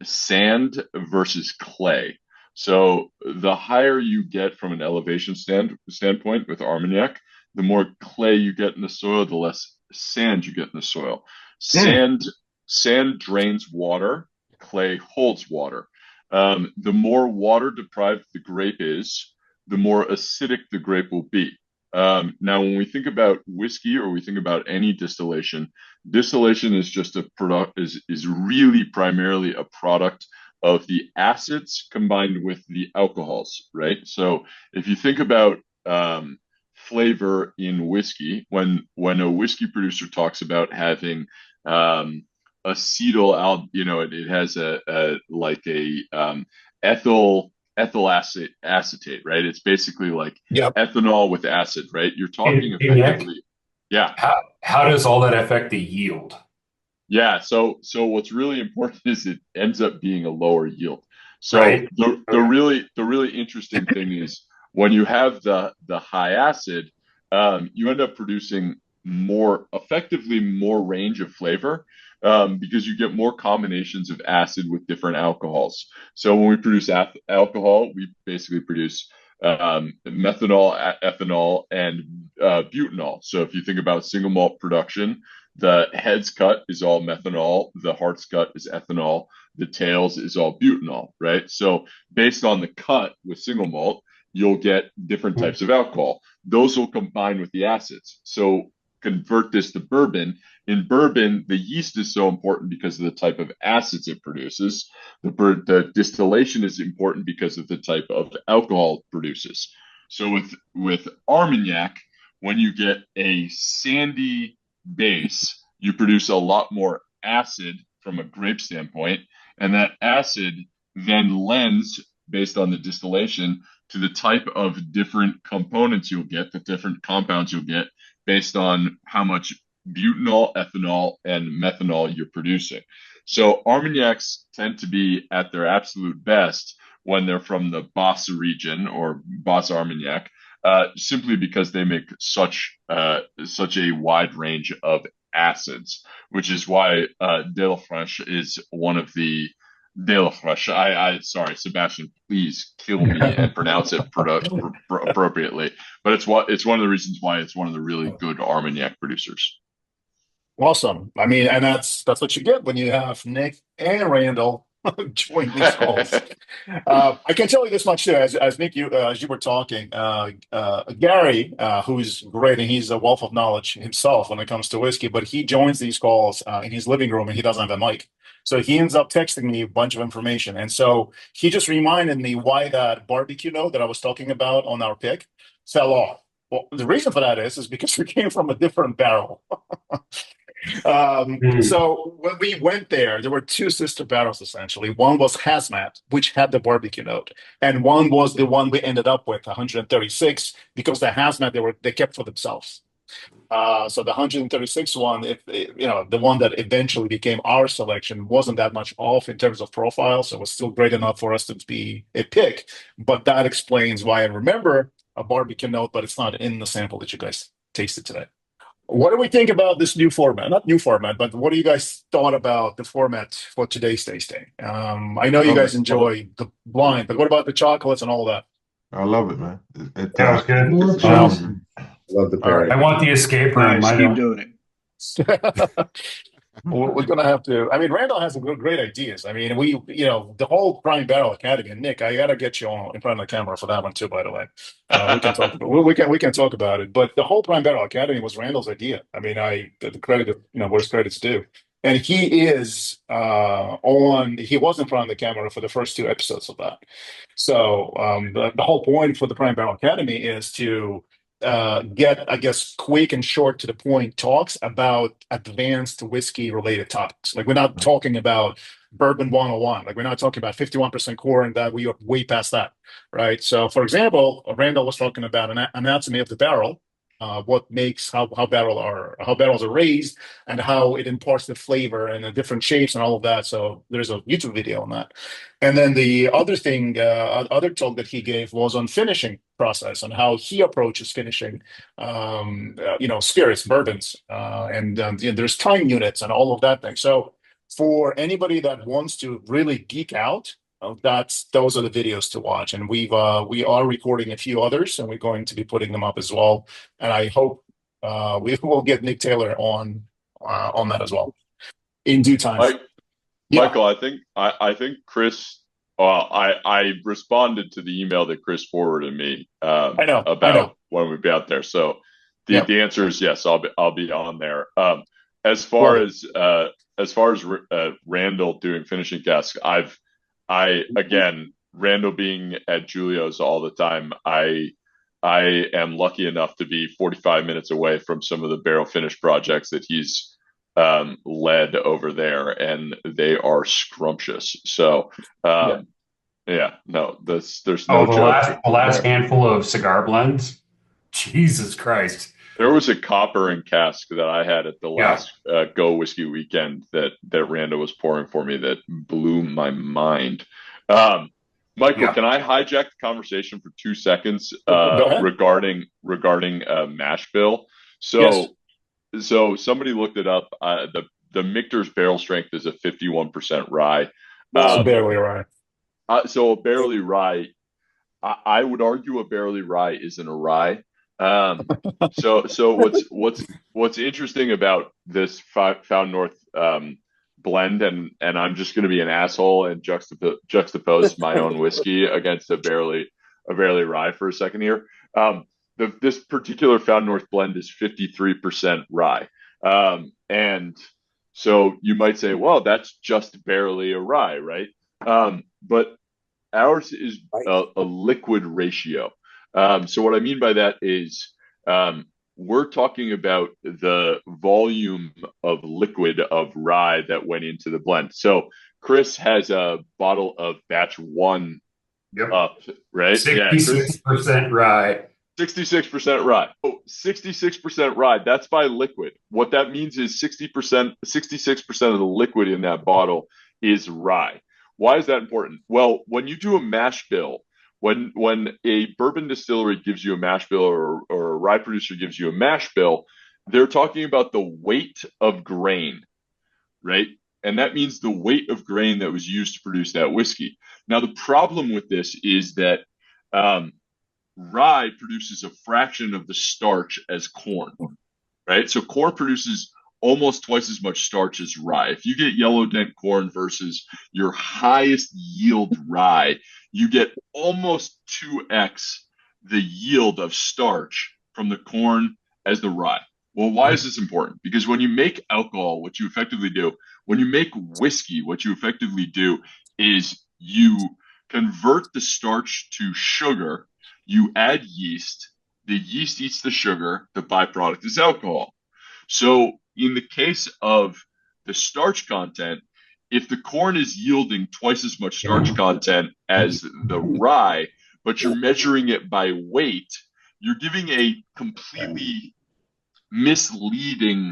sand versus clay. So the higher you get from an elevation standpoint with Armagnac, the more clay you get in the soil, the less sand you get in the soil. Sand drains water. Clay holds water. The more water deprived the grape is, the more acidic the grape will be. Now, when we think about whiskey or we think about any distillation is just a product, is really primarily a product of the acids combined with the alcohols, right? So if you think about flavor in whiskey, when a whiskey producer talks about having acetyl, it has ethyl acetate, right? It's basically like ethanol with acid, right? You're talking effectively. Yeah. How does all that affect the yield? Yeah. So what's really important is it ends up being a lower yield. So the really interesting thing is when you have the high acid, you end up producing more range of flavor, because you get more combinations of acid with different alcohols. So when we produce alcohol, we basically produce methanol, ethanol, and butanol. So if you think about single malt production, the head's cut is all methanol, the heart's cut is ethanol, the tails is all butanol, right? So based on the cut with single malt, you'll get different types of alcohol. Those will combine with the acids. So convert this to bourbon. In bourbon, the yeast is so important because of the type of acids it produces. The distillation is important because of the type of alcohol it produces. So with Armagnac, when you get a sandy base, you produce a lot more acid from a grape standpoint, and that acid then lends, based on the distillation, to the type of different components you'll get, the different compounds you'll get, based on how much butanol, ethanol, and methanol you're producing. So Armagnacs tend to be at their absolute best when they're from the Basse region or Basse Armagnac, simply because they make such a wide range of acids, which is why De La Fresh is one of the De La Fresh. Sorry, Sebastian, please kill me and pronounce it appropriately. But it's one of the reasons why it's one of the really good Armagnac producers. Awesome. I mean, and that's what you get when you have Nick and Randall join these calls. I can tell you this much too, as Nick, as you were talking, Gary, who's great and he's a wealth of knowledge himself when it comes to whiskey, but he joins these calls in his living room and he doesn't have a mic. So he ends up texting me a bunch of information. And so he just reminded me why that barbecue note that I was talking about on our pick fell off. Well, the reason for that is because we came from a different barrel. So when we went there were two sister barrels essentially. One was Hazmat, which had the barbecue note, and one was the one we ended up with, 136, because the Hazmat they kept for themselves. So the 136 one, the one that eventually became our selection, wasn't that much off in terms of profile, so it was still great enough for us to be a pick. But that explains why I remember a barbecue note, but it's not in the sample that you guys tasted today. What do we think about this new format? Not new format, but what do you guys thought about the format for today's tasting? I know you guys enjoy the blind, but what about the chocolates and all that? I love it, man. That was good. Love the pairing. I want the escape room. Nice, I keep don't. doing it. We're gonna have to. I mean, Randall has some great ideas. I mean, the whole Prime Barrel Academy. And Nick, I gotta get you on in front of the camera for that one too. By the way, we can talk. We can talk about it. But the whole Prime Barrel Academy was Randall's idea. I mean, the credit, where credit's due. And he is on. He was in front of the camera for the first two episodes of that. So the whole point for the Prime Barrel Academy is to get, I guess, quick and short to the point talks about advanced whiskey related topics. Like, we're not talking about bourbon 101. Like, we're not talking about 51% core and that. We are way past that, right? So, for example, Randall was talking about an anatomy of the barrel, what makes how barrels are raised and how it imparts the flavor and the different shapes and all of that. So there's a YouTube video on that. And then the other thing, other talk that he gave was on finishing process and how he approaches finishing, spirits, bourbons, and there's time units and all of that thing. So for anybody that wants to really geek out, those are the videos to watch. And we are recording a few others, and we're going to be putting them up as well. And I hope we will get Nick Taylor on that as well in due time. Michael, I think Chris. I responded to the email that Chris forwarded me about when we'd be out there. So the answer is yes. I'll be on there. As far as Randall doing finishing casks, Randall being at Julio's all the time, I am lucky enough to be 45 minutes away from some of the barrel finish projects that he's led over there, and they are scrumptious. So, there's no the last handful of cigar blends. Jesus Christ. There was a copper and cask that I had at the last Go Whiskey weekend that Randall was pouring for me that blew my mind. Michael, can I hijack the conversation for 2 seconds regarding mashbill? So somebody looked it up. The Michter's barrel strength is a 51% rye. Barely rye. So a barely rye, I would argue a barely rye isn't a rye. So what's interesting about this Found North blend, and I'm just going to be an asshole and juxtapose my own whiskey against a barely rye for a second here. This particular Found North blend is 53% rye, and so you might say, well, that's just barely a rye, right? But ours is a liquid ratio. So what I mean by that is we're talking about the volume of liquid of rye that went into the blend. So Chris has a bottle of batch 1 up, right? 66% rye. 66% rye. Oh, 66% rye. That's by liquid. What that means is 66% of the liquid in that bottle is rye. Why is that important? Well, when you do a mash bill, when a bourbon distillery gives you a mash bill or a rye producer gives you a mash bill, they're talking about the weight of grain, right? And that means the weight of grain that was used to produce that whiskey. Now, the problem with this is that rye produces a fraction of the starch as corn, right? So corn produces almost twice as much starch as rye. If you get yellow dent corn versus your highest yield rye, you get almost 2x the yield of starch from the corn as the rye. Well, why is this important? Because when you make alcohol, what you effectively do, when you make whiskey, what you effectively do is you convert the starch to sugar, you add yeast, the yeast eats the sugar, the byproduct is alcohol. So in the case of the starch content, if the corn is yielding twice as much starch content as the rye, but you're measuring it by weight, you're giving a completely misleading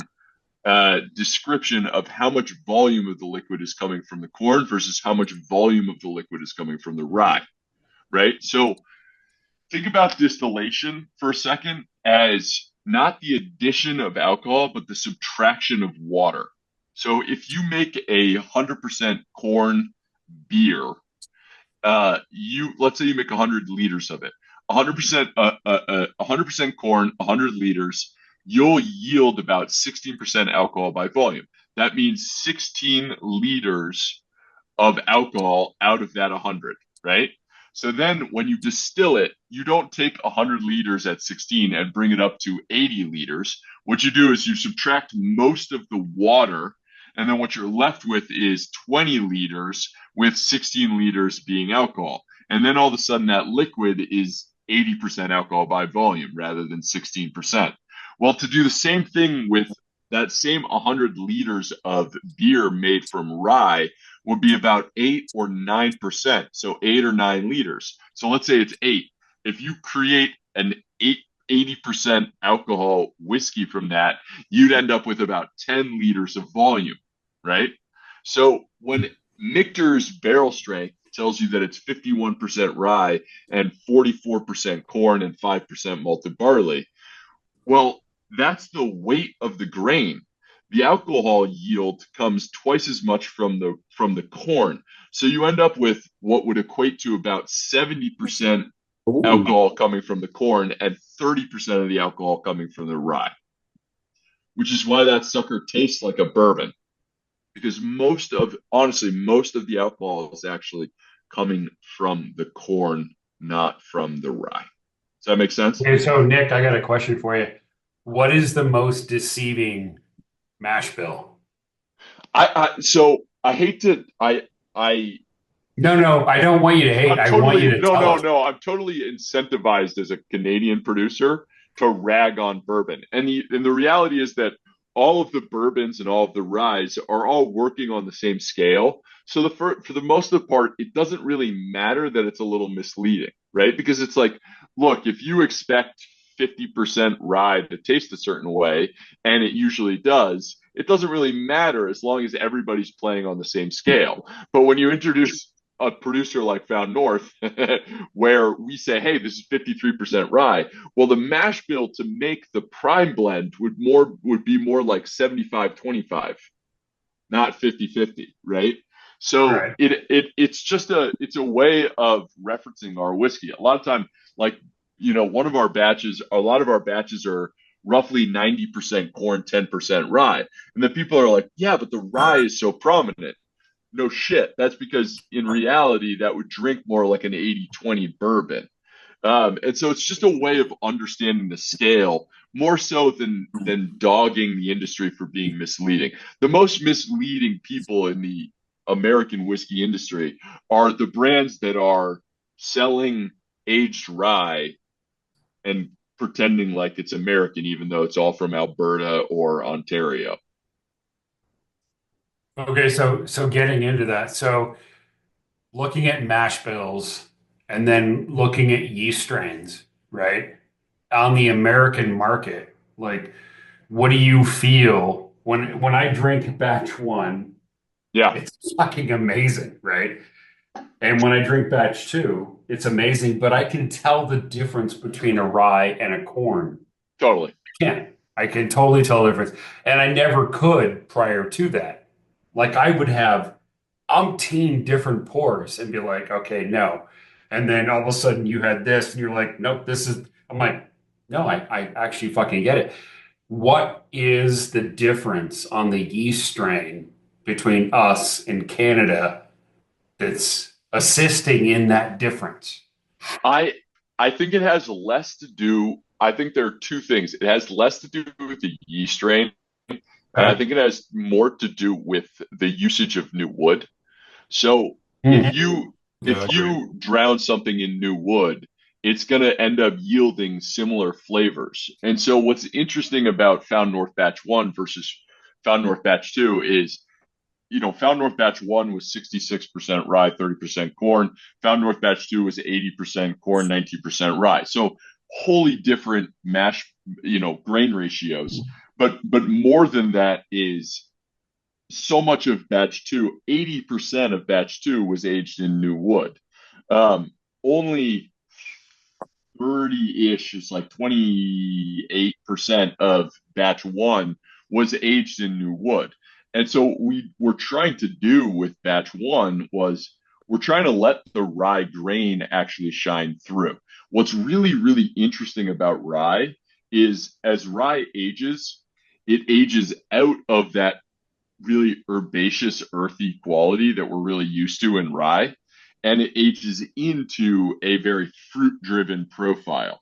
description of how much volume of the liquid is coming from the corn versus how much volume of the liquid is coming from the rye, right? So think about distillation for a second as not the addition of alcohol, but the subtraction of water. So if you make a 100% corn beer, let's say you make 100 liters of it, 100% 100% corn, 100 liters, you'll yield about 16% alcohol by volume. That means 16 liters of alcohol out of that 100, right? So then when you distill it, you don't take 100 liters at 16 and bring it up to 80 liters. What you do is you subtract most of the water, and then what you're left with is 20 liters, with 16 liters being alcohol. And then all of a sudden that liquid is 80% alcohol by volume rather than 16%. Well, to do the same thing with that same 100 liters of beer made from rye would be about 8 or 9%. So 8 or 9 liters. So let's say it's 8. If you create an 80% alcohol whiskey from that, you'd end up with about 10 liters of volume, right? So when Michter's barrel strength tells you that it's 51% rye and 44% corn and 5% malted barley, well, that's the weight of the grain. The alcohol yield comes twice as much from the corn. So you end up with what would equate to about 70% alcohol coming from the corn and 30% of the alcohol coming from the rye, which is why that sucker tastes like a bourbon, because honestly, most of the alcohol is actually coming from the corn, not from the rye. Does that make sense? Okay, so Nick, I got a question for you. What is the most deceiving mash bill? So I hate to No, I don't want you to hate. I want you to tell us. No. I'm totally incentivized as a Canadian producer to rag on bourbon. And the reality is that all of the bourbons and all of the ryes are all working on the same scale. So for the most of the part, it doesn't really matter that it's a little misleading, right? Because it's like, look, if you expect 50% rye to taste a certain way, and it usually does, it doesn't really matter as long as everybody's playing on the same scale. But when you introduce a producer like Found North, where we say, hey, this is 53% rye, well, the mash bill to make the prime blend would be more like 75-25, not 50-50, right? So right. It's a way of referencing our whiskey. A lot of time, like, a lot of our batches are roughly 90% corn, 10% rye. And then people are like, yeah, but the rye is so prominent. No shit. That's because in reality, that would drink more like an 80-20 bourbon. And so it's just a way of understanding the scale more so than dogging the industry for being misleading. The most misleading people in the American whiskey industry are the brands that are selling aged rye and pretending like it's American, even though it's all from Alberta or Ontario. Okay, so getting into that. So looking at mash bills and then looking at yeast strains, right? On the American market, like, what do you feel when I drink batch one? Yeah, it's fucking amazing, right? And when I drink batch two, it's amazing, but I can tell the difference between a rye and a corn. Totally. I can totally tell the difference. And I never could prior to that. Like, I would have umpteen different pours and be like, okay, no. And then all of a sudden you had this and you're like, nope, this is, I'm like, no, I actually fucking get it. what is the difference on the yeast strain between us and Canada that's assisting in that difference? I think it has less to do. I think there are two things. It has less to do with the yeast strain, and I think it has more to do with the usage of new wood. So if you drown something in new wood, it's going to end up yielding similar flavors. And so what's interesting about Found North Batch 1 versus Found North Batch 2 is, Found North Batch 1 was 66% rye, 30% corn. Found North Batch 2 was 80% corn, 19% rye. So wholly different grain ratios. But more than that is so much of batch 2, 80% of batch 2 was aged in new wood. Only 30-ish, is like 28% of batch 1 was aged in new wood. And so we were trying to do with batch 1 was we're trying to let the rye grain actually shine through. What's really, really interesting about rye is as rye ages, it ages out of that really herbaceous, earthy quality that we're really used to in rye, and it ages into a very fruit-driven profile.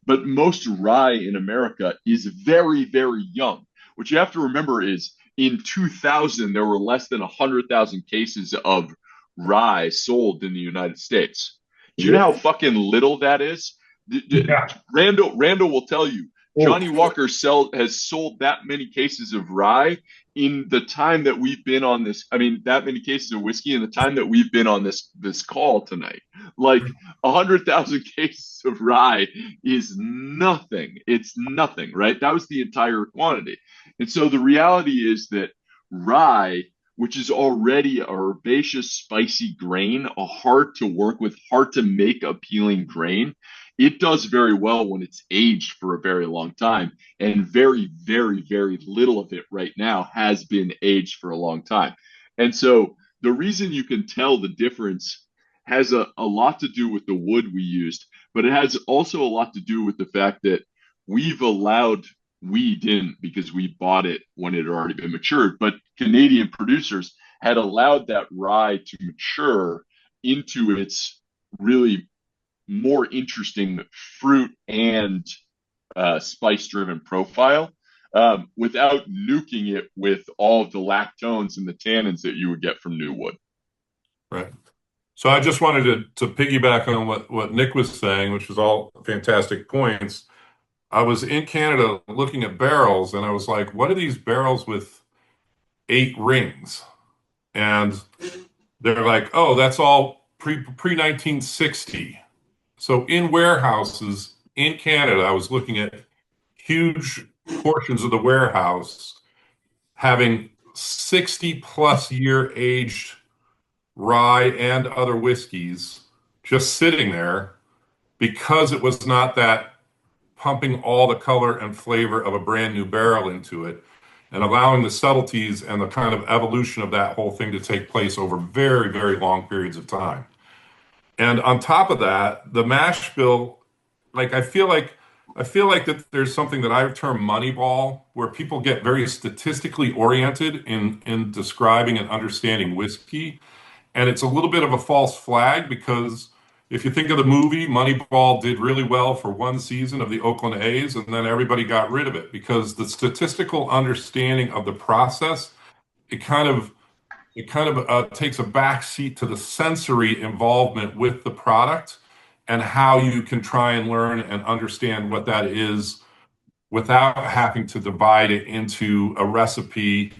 But most rye in America is very, very young. What you have to remember is in 2000, there were less than 100,000 cases of rye sold in the United States. Do you know how fucking little that is? Randall will tell you, Johnny Walker has sold that many cases of rye in the time that we've been on this. I mean, that many cases of whiskey in the time that we've been on this call tonight. Like 100,000 cases of rye is nothing. It's nothing, right? That was the entire quantity. And so the reality is that rye, which is already a herbaceous, spicy grain, a hard to work with, hard to make appealing grain, it does very well when it's aged for a very long time. And very, very, very little of it right now has been aged for a long time. And so the reason you can tell the difference has a lot to do with the wood we used, but it has also a lot to do with the fact that we didn't, because we bought it when it had already been matured, but Canadian producers had allowed that rye to mature into its really more interesting fruit and spice-driven profile without nuking it with all of the lactones and the tannins that you would get from new wood. Right. So I just wanted to piggyback on what Nick was saying, which was all fantastic points. I was in Canada looking at barrels, and I was like, what are these barrels with 8 rings? And they're like, oh, that's all pre-1960. So in warehouses in Canada, I was looking at huge portions of the warehouse having 60+ year aged rye and other whiskeys just sitting there because it was not that pumping all the color and flavor of a brand new barrel into it and allowing the subtleties and the kind of evolution of that whole thing to take place over very, very long periods of time. And on top of that, the mash bill, like I feel like that there's something that I've termed Moneyball, where people get very statistically oriented in describing and understanding whiskey. And it's a little bit of a false flag because if you think of the movie, Moneyball did really well for one season of the Oakland A's, and then everybody got rid of it because the statistical understanding of the process, it kind of takes a back seat to the sensory involvement with the product and how you can try and learn and understand what that is without having to divide it into a recipe,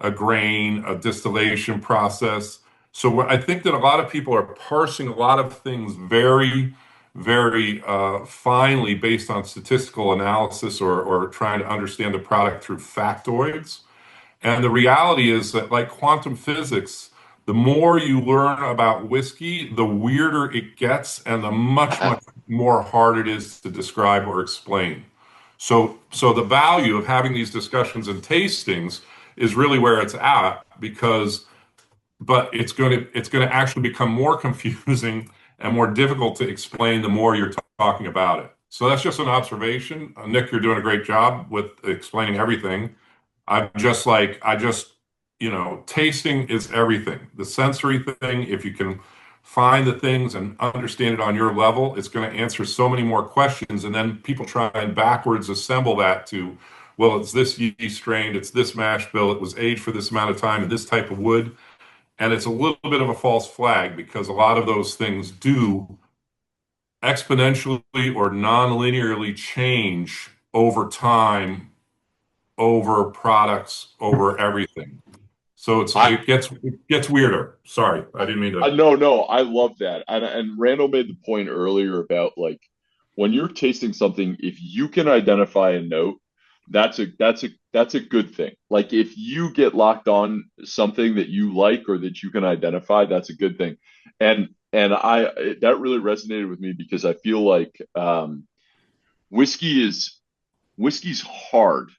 a grain, a distillation process. So I think that a lot of people are parsing a lot of things very, very finely based on statistical analysis or trying to understand the product through factoids. And the reality is that, like quantum physics, the more you learn about whiskey, the weirder it gets and the much, much more hard it is to describe or explain. So the value of having these discussions and tastings is really where it's at but it's going to actually become more confusing and more difficult to explain the more you're talking about it. So that's just an observation. Nick, you're doing a great job with explaining everything. Tasting is everything. The sensory thing, if you can find the things and understand it on your level, it's going to answer so many more questions. And then people try and backwards assemble that to, well, it's this yeast strain, it's this mash bill, it was aged for this amount of time in this type of wood. And it's a little bit of a false flag because a lot of those things do exponentially or non-linearly change over time, over products, over everything. So it gets weirder. Sorry, I didn't mean to. No, I love that. And Randall made the point earlier about like when you're tasting something, if you can identify a note, that's a good thing. Like if you get locked on something that you like or that you can identify, that's a good thing. And that really resonated with me because I feel like whiskey's hard.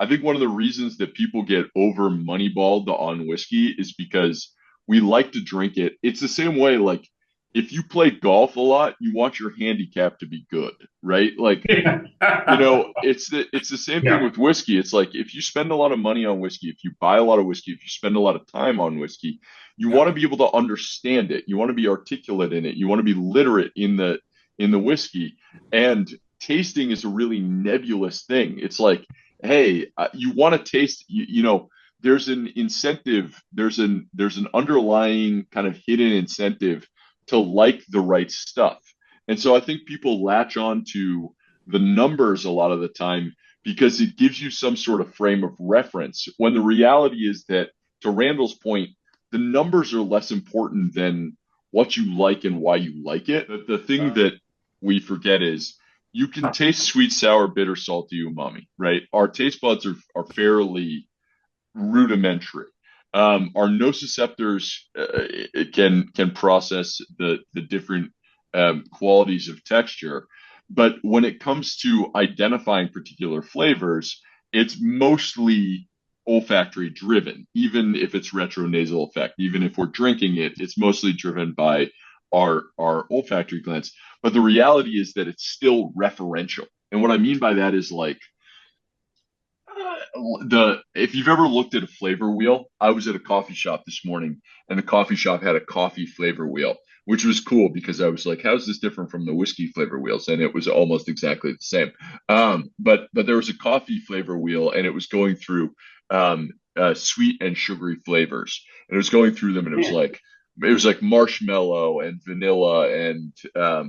I think one of the reasons that people get over moneyballed on whiskey is because we like to drink it. It's the same way, like if you play golf a lot, you want your handicap to be good, right? Like, it's the same thing with whiskey. It's like if you spend a lot of money on whiskey, if you buy a lot of whiskey, if you spend a lot of time on whiskey, you want to be able to understand it. You want to be articulate in it. You want to be literate in the whiskey. And tasting is a really nebulous thing. It's like, hey, you want to taste, there's an incentive, there's an underlying kind of hidden incentive to like the right stuff. And so I think people latch on to the numbers a lot of the time because it gives you some sort of frame of reference, when the reality is that, to Randall's point, the numbers are less important than what you like and why you like it. The thing that we forget is you can taste sweet, sour, bitter, salty, umami, right? Our taste buds are fairly rudimentary. Our nociceptors can process the different qualities of texture, but when it comes to identifying particular flavors, it's mostly olfactory driven. Even if it's retronasal effect, even if we're drinking it, it's mostly driven by our olfactory glands. But the reality is that it's still referential. And what I mean by that is like if you've ever looked at a flavor wheel, I was at a coffee shop this morning and the coffee shop had a coffee flavor wheel, which was cool because I was like, how's this different from the whiskey flavor wheels? And it was almost exactly the same. But there was a coffee flavor wheel and it was going through sweet and sugary flavors. And it was going through them and it was like marshmallow and vanilla and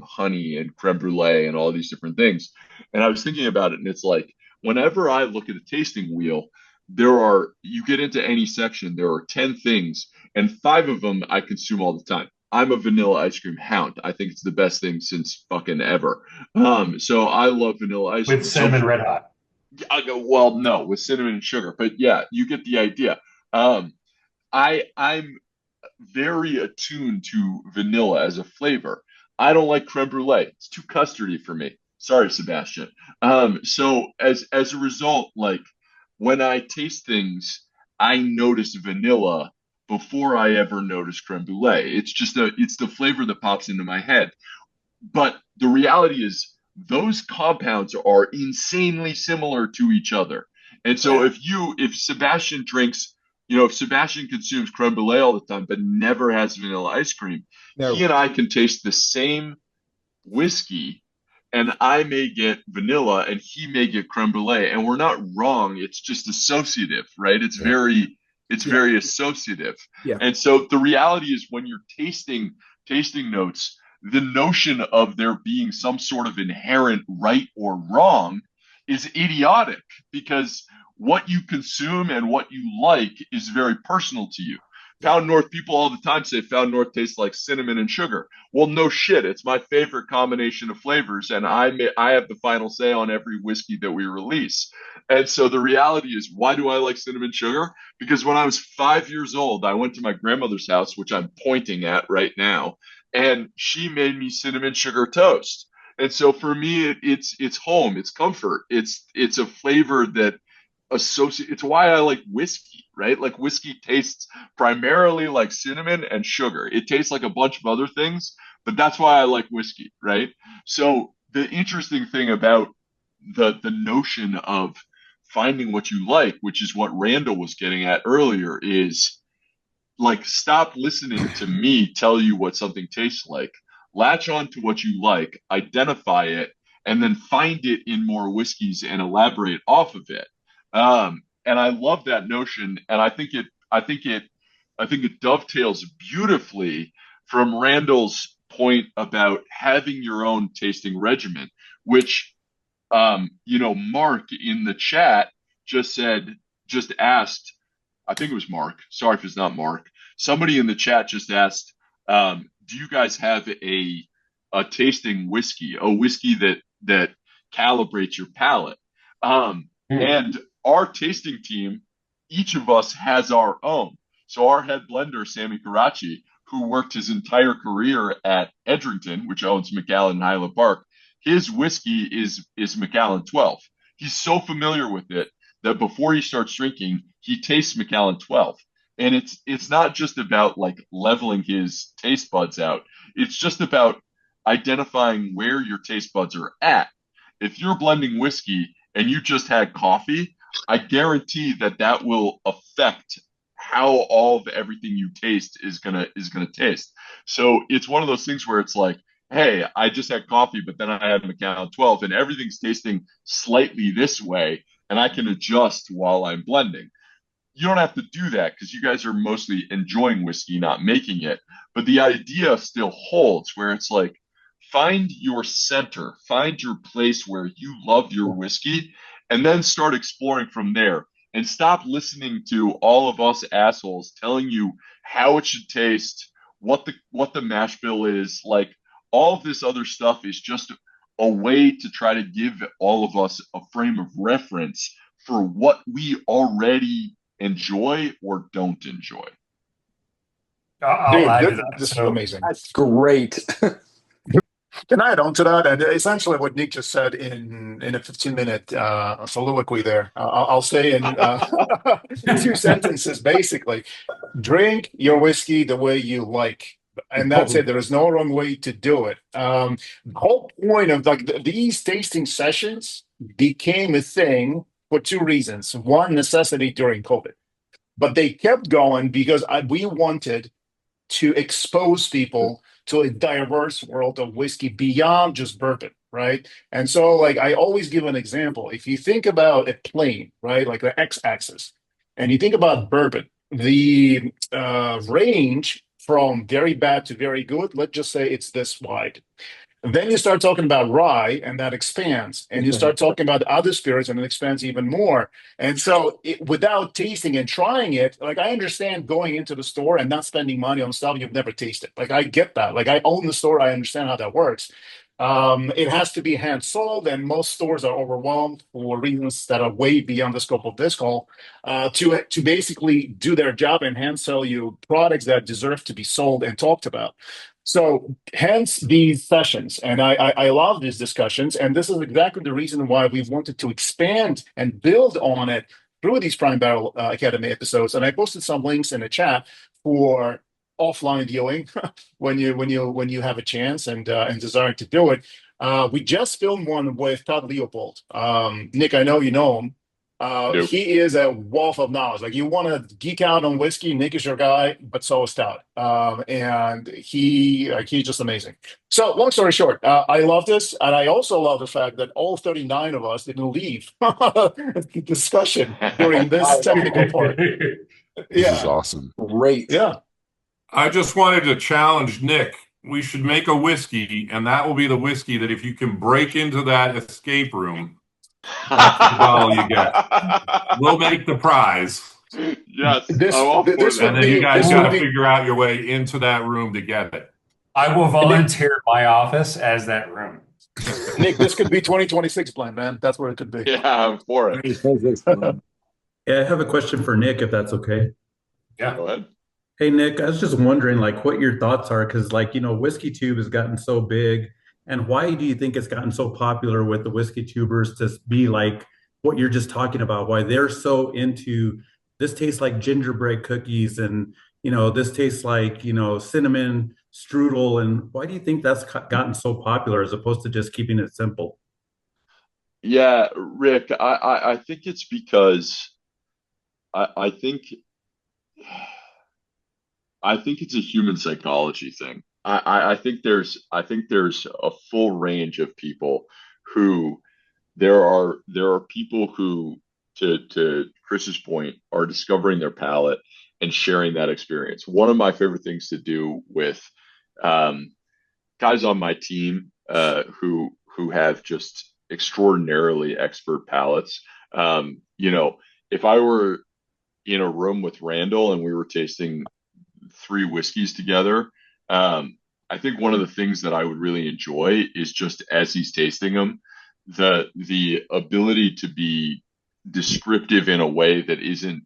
honey and creme brulee and all these different things. And I was thinking about it and it's like, whenever I look at a tasting wheel, you get into any section, there are 10 things, and 5 of them I consume all the time. I'm a vanilla ice cream hound. I think it's the best thing since fucking ever. So I love vanilla ice cream. With cinnamon red hot. I go, well, no, with cinnamon and sugar, but yeah, you get the idea. I'm very attuned to vanilla as a flavor. I don't like creme brulee. It's too custardy for me. Sorry, Sebastian. So as a result, like when I taste things, I notice vanilla before I ever notice creme brulee. It's the flavor that pops into my head. But the reality is those compounds are insanely similar to each other. And so if Sebastian drinks, if Sebastian consumes creme brulee all the time but never has vanilla ice cream, he and I can taste the same whiskey and I may get vanilla and he may get creme brulee, and we're not wrong. It's just associative, right? It's very associative. Yeah. And so the reality is when you're tasting notes, the notion of there being some sort of inherent right or wrong is idiotic because what you consume and what you like is very personal to you. Found North people all the time say Found North tastes like cinnamon and sugar. Well, no shit. It's my favorite combination of flavors, and I have the final say on every whiskey that we release. And so the reality is, why do I like cinnamon sugar? Because when I was 5 years old, I went to my grandmother's house, which I'm pointing at right now, and she made me cinnamon sugar toast. And so for me, it's home, it's comfort, it's a flavor that it's why I like whiskey, right? Like whiskey tastes primarily like cinnamon and sugar. It tastes like a bunch of other things, but that's why I like whiskey, right? So the interesting thing about the notion of finding what you like, which is what Randall was getting at earlier, is like stop listening to me tell you what something tastes like. Latch on to what you like, identify it, and then find it in more whiskeys and elaborate off of it. And I love that notion, and I think it dovetails beautifully from Randall's point about having your own tasting regimen, which Mark in the chat just asked, I think it was Mark. Sorry if it's not Mark. Somebody in the chat just asked, do you guys have a tasting whiskey, a whiskey that calibrates your palate? And our tasting team, each of us has our own. So our head blender, Sammy Karachi, who worked his entire career at Edrington, which owns Macallan and Highland Park, his whiskey is Macallan 12. He's so familiar with it that before he starts drinking, he tastes Macallan 12. And it's not just about like leveling his taste buds out. It's just about identifying where your taste buds are at. If you're blending whiskey and you just had coffee, I guarantee that will affect how all of everything you taste is gonna taste. So it's one of those things where it's like, hey, I just had coffee, but then I had Macallan 12, and everything's tasting slightly this way, and I can adjust while I'm blending. You don't have to do that because you guys are mostly enjoying whiskey, not making it. But the idea still holds where it's like, find your center, find your place where you love your whiskey, and then start exploring from there. And stop listening to all of us assholes telling you how it should taste, what the mash bill is. Like, all of this other stuff is just a way to try to give all of us a frame of reference for what we already enjoy or don't enjoy. I'll add to Dude, that. this is amazing. That's great. Can I add on to that? And essentially what Nick just said in a 15-minute soliloquy there. I'll say in 2 sentences, basically. Drink your whiskey the way you like. And that's it. There is no wrong way to do it. The whole point of like these tasting sessions became a thing for 2 reasons. One, necessity during COVID. But they kept going because we wanted to expose people to a diverse world of whiskey beyond just bourbon, right? And so, like, I always give an example. If you think about a plane, right, like the x-axis, and you think about bourbon, the range from very bad to very good, let's just say it's this wide. Then you start talking about rye, and that expands. And you start talking about other spirits, and it expands even more. And so, without tasting and trying it, like I understand going into the store and not spending money on stuff you've never tasted. Like I get that. Like I own the store, I understand how that works. It has to be hand sold, and most stores are overwhelmed for reasons that are way beyond the scope of this call. To basically do their job and hand sell you products that deserve to be sold and talked about. So hence these sessions, and I love these discussions, and this is exactly the reason why we've wanted to expand and build on it through these Prime Barrel Academy episodes. And I posted some links in the chat for offline viewing when you have a chance and desire to do it. We just filmed one with Todd Leopold. Nick, I know you know him. He is a wealth of knowledge. Like you want to geek out on whiskey, Nick is your guy, but so is Todd. And he's just amazing. So long story short, I love this. And I also love the fact that all 39 of us didn't leave the discussion during this technical part. This is awesome. Great. Yeah. I just wanted to challenge Nick. We should make a whiskey, and that will be the whiskey that if you can break into that escape room, that's the bottle you get. We'll make the prize. Yes. And then you guys got to figure out your way into that room to get it. I will volunteer my office as that room. Nick, this could be 2026 blend, man. That's where it could be. Yeah, I'm for it. Yeah, I have a question for Nick, if that's okay. Yeah. Go ahead. Hey, Nick, I was just wondering, like, what your thoughts are, because, like, you know, Whiskey Tube has gotten so big, and why do you think it's gotten so popular with the whiskey tubers to be like what you're just talking about? Why they're so into this tastes like gingerbread cookies, and you know, this tastes like, you know, cinnamon strudel, and why do you think that's gotten so popular as opposed to just keeping it simple? Yeah, Rick, I think it's because I think it's a human psychology thing. I think there's a full range of people who there are people who, to Chris's point, are discovering their palate and sharing that experience. One of my favorite things to do with um, guys on my team who have just extraordinarily expert palates. You know, if I were in a room with Randall and we were tasting three whiskeys together, I think one of the things that I would really enjoy is just as he's tasting them, the ability to be descriptive in a way that isn't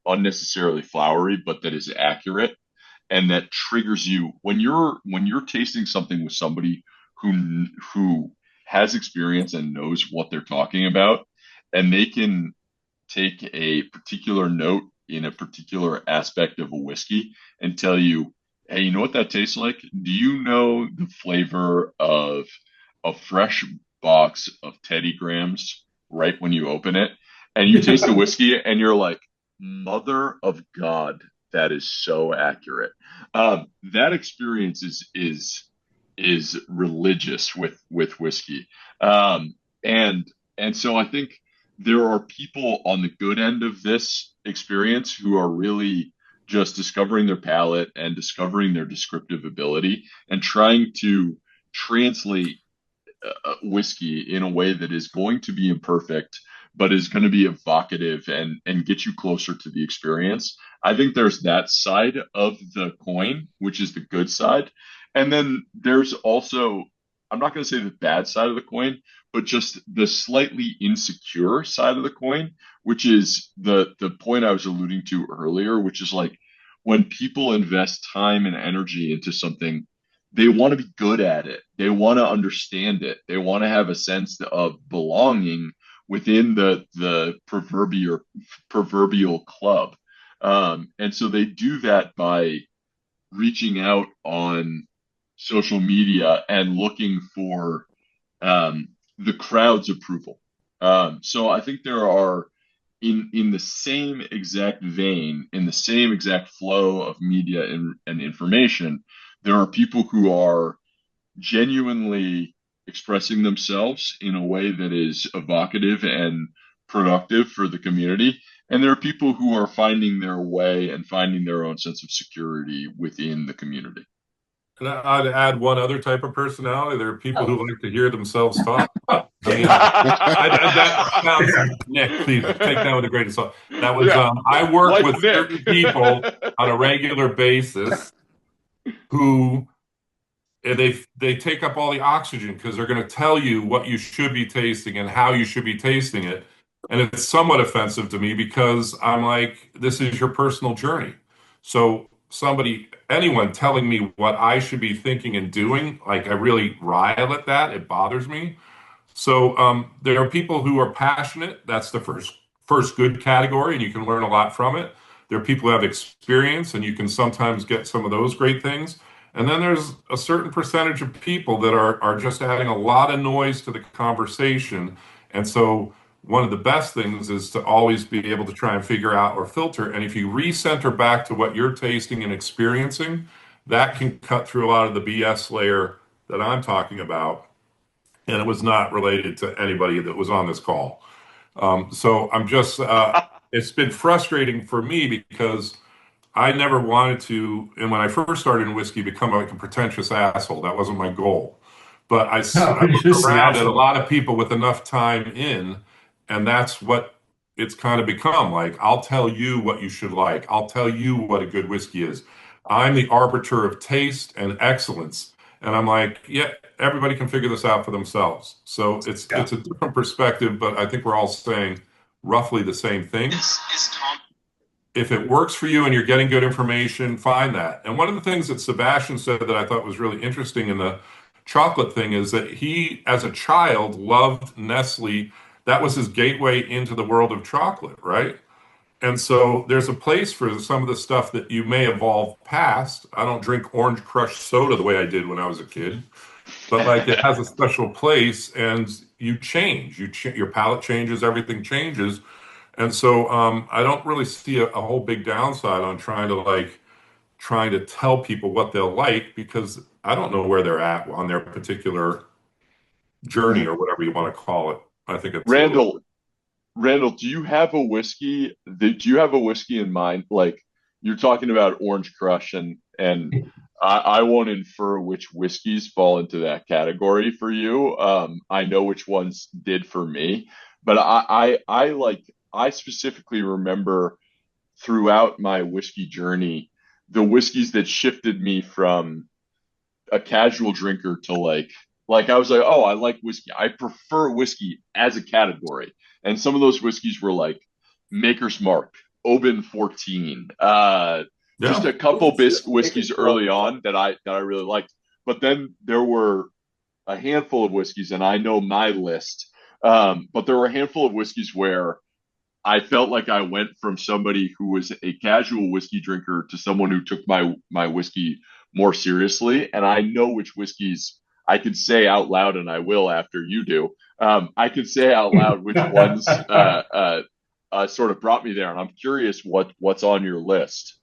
unnecessarily flowery, but that is accurate and that triggers you when you're tasting something with somebody who has experience and knows what they're talking about, and they can take a particular note in a particular aspect of a whiskey and tell you, hey, you know what that tastes like? Do you know the flavor of a fresh box of Teddy Grahams right when you open it? And you taste the whiskey and you're like, mother of God, that is so accurate. That experience is religious with whiskey. And so I think there are people on the good end of this experience who are really just discovering their palate and discovering their descriptive ability and trying to translate whiskey in a way that is going to be imperfect, but is going to be evocative and get you closer to the experience. I think there's that side of the coin, which is the good side. And then there's also, I'm not going to say the bad side of the coin, but just the slightly insecure side of the coin, which is the point I was alluding to earlier, which is like when people invest time and energy into something, they want to be good at it. They want to understand it. They want to have a sense of belonging within the proverbial club. And so they do that by reaching out on social media and looking for the crowd's approval. So I think there are, in the same exact vein, in the same exact flow of media and information, there are people who are genuinely expressing themselves in a way that is evocative and productive for the community. And there are people who are finding their way and finding their own sense of security within the community. And I'd add one other type of personality. There are people who like to hear themselves talk. I mean, that sounds, Nick, please take that with a grain of salt. That was, I work with certain people on a regular basis who they take up all the oxygen because they're going to tell you what you should be tasting and how you should be tasting it. And it's somewhat offensive to me because I'm like, this is your personal journey. So anyone telling me what I should be thinking and doing, like I really rile at that. It bothers me. So there are people who are passionate. That's the first good category, and you can learn a lot from it. There are people who have experience, and you can sometimes get some of those great things. And then there's a certain percentage of people that are just adding a lot of noise to the conversation. And so one of the best things is to always be able to try and figure out or filter. And if you recenter back to what you're tasting and experiencing, that can cut through a lot of the BS layer that I'm talking about. And it was not related to anybody that was on this call. So I'm just, it's been frustrating for me because I never wanted to, and when I first started in whiskey, become like a pretentious asshole. That wasn't my goal. But I looked around at a lot of people with enough time in, and that's what it's kind of become. Like, I'll tell you what you should like. I'll tell you what a good whiskey is. I'm the arbiter of taste and excellence. And I'm like, yeah, everybody can figure this out for themselves. So it's a different perspective, but I think we're all saying roughly the same thing. If it works for you and you're getting good information, find that. And one of the things that Sebastian said that I thought was really interesting in the chocolate thing is that he, as a child, loved Nestle. That was his gateway into the world of chocolate, right? And so there's a place for some of the stuff that you may evolve past. I don't drink Orange Crush soda the way I did when I was a kid, but like it has a special place, and you change. Your palate changes, everything changes, and so I don't really see a whole big downside on trying to tell people what they'll like, because I don't know where they're at on their particular journey or whatever you want to call it. I think it's Randall, do you have a whiskey? Do you have a whiskey in mind? Like you're talking about Orange Crush, and I won't infer which whiskeys fall into that category for you. I know which ones did for me, but I specifically remember throughout my whiskey journey the whiskeys that shifted me from a casual drinker to like I was like, oh, I like whiskey. I prefer whiskey as a category. And some of those whiskeys were like Maker's Mark, Oban 14, just a couple whiskeys early on that I really liked. But then there were a handful of whiskeys, and I know my list. But there were a handful of whiskeys where I felt like I went from somebody who was a casual whiskey drinker to someone who took my whiskey more seriously. And I know which whiskeys I could say out loud, and I will after you do. I could say out loud which ones sort of brought me there, and I'm curious what's on your list.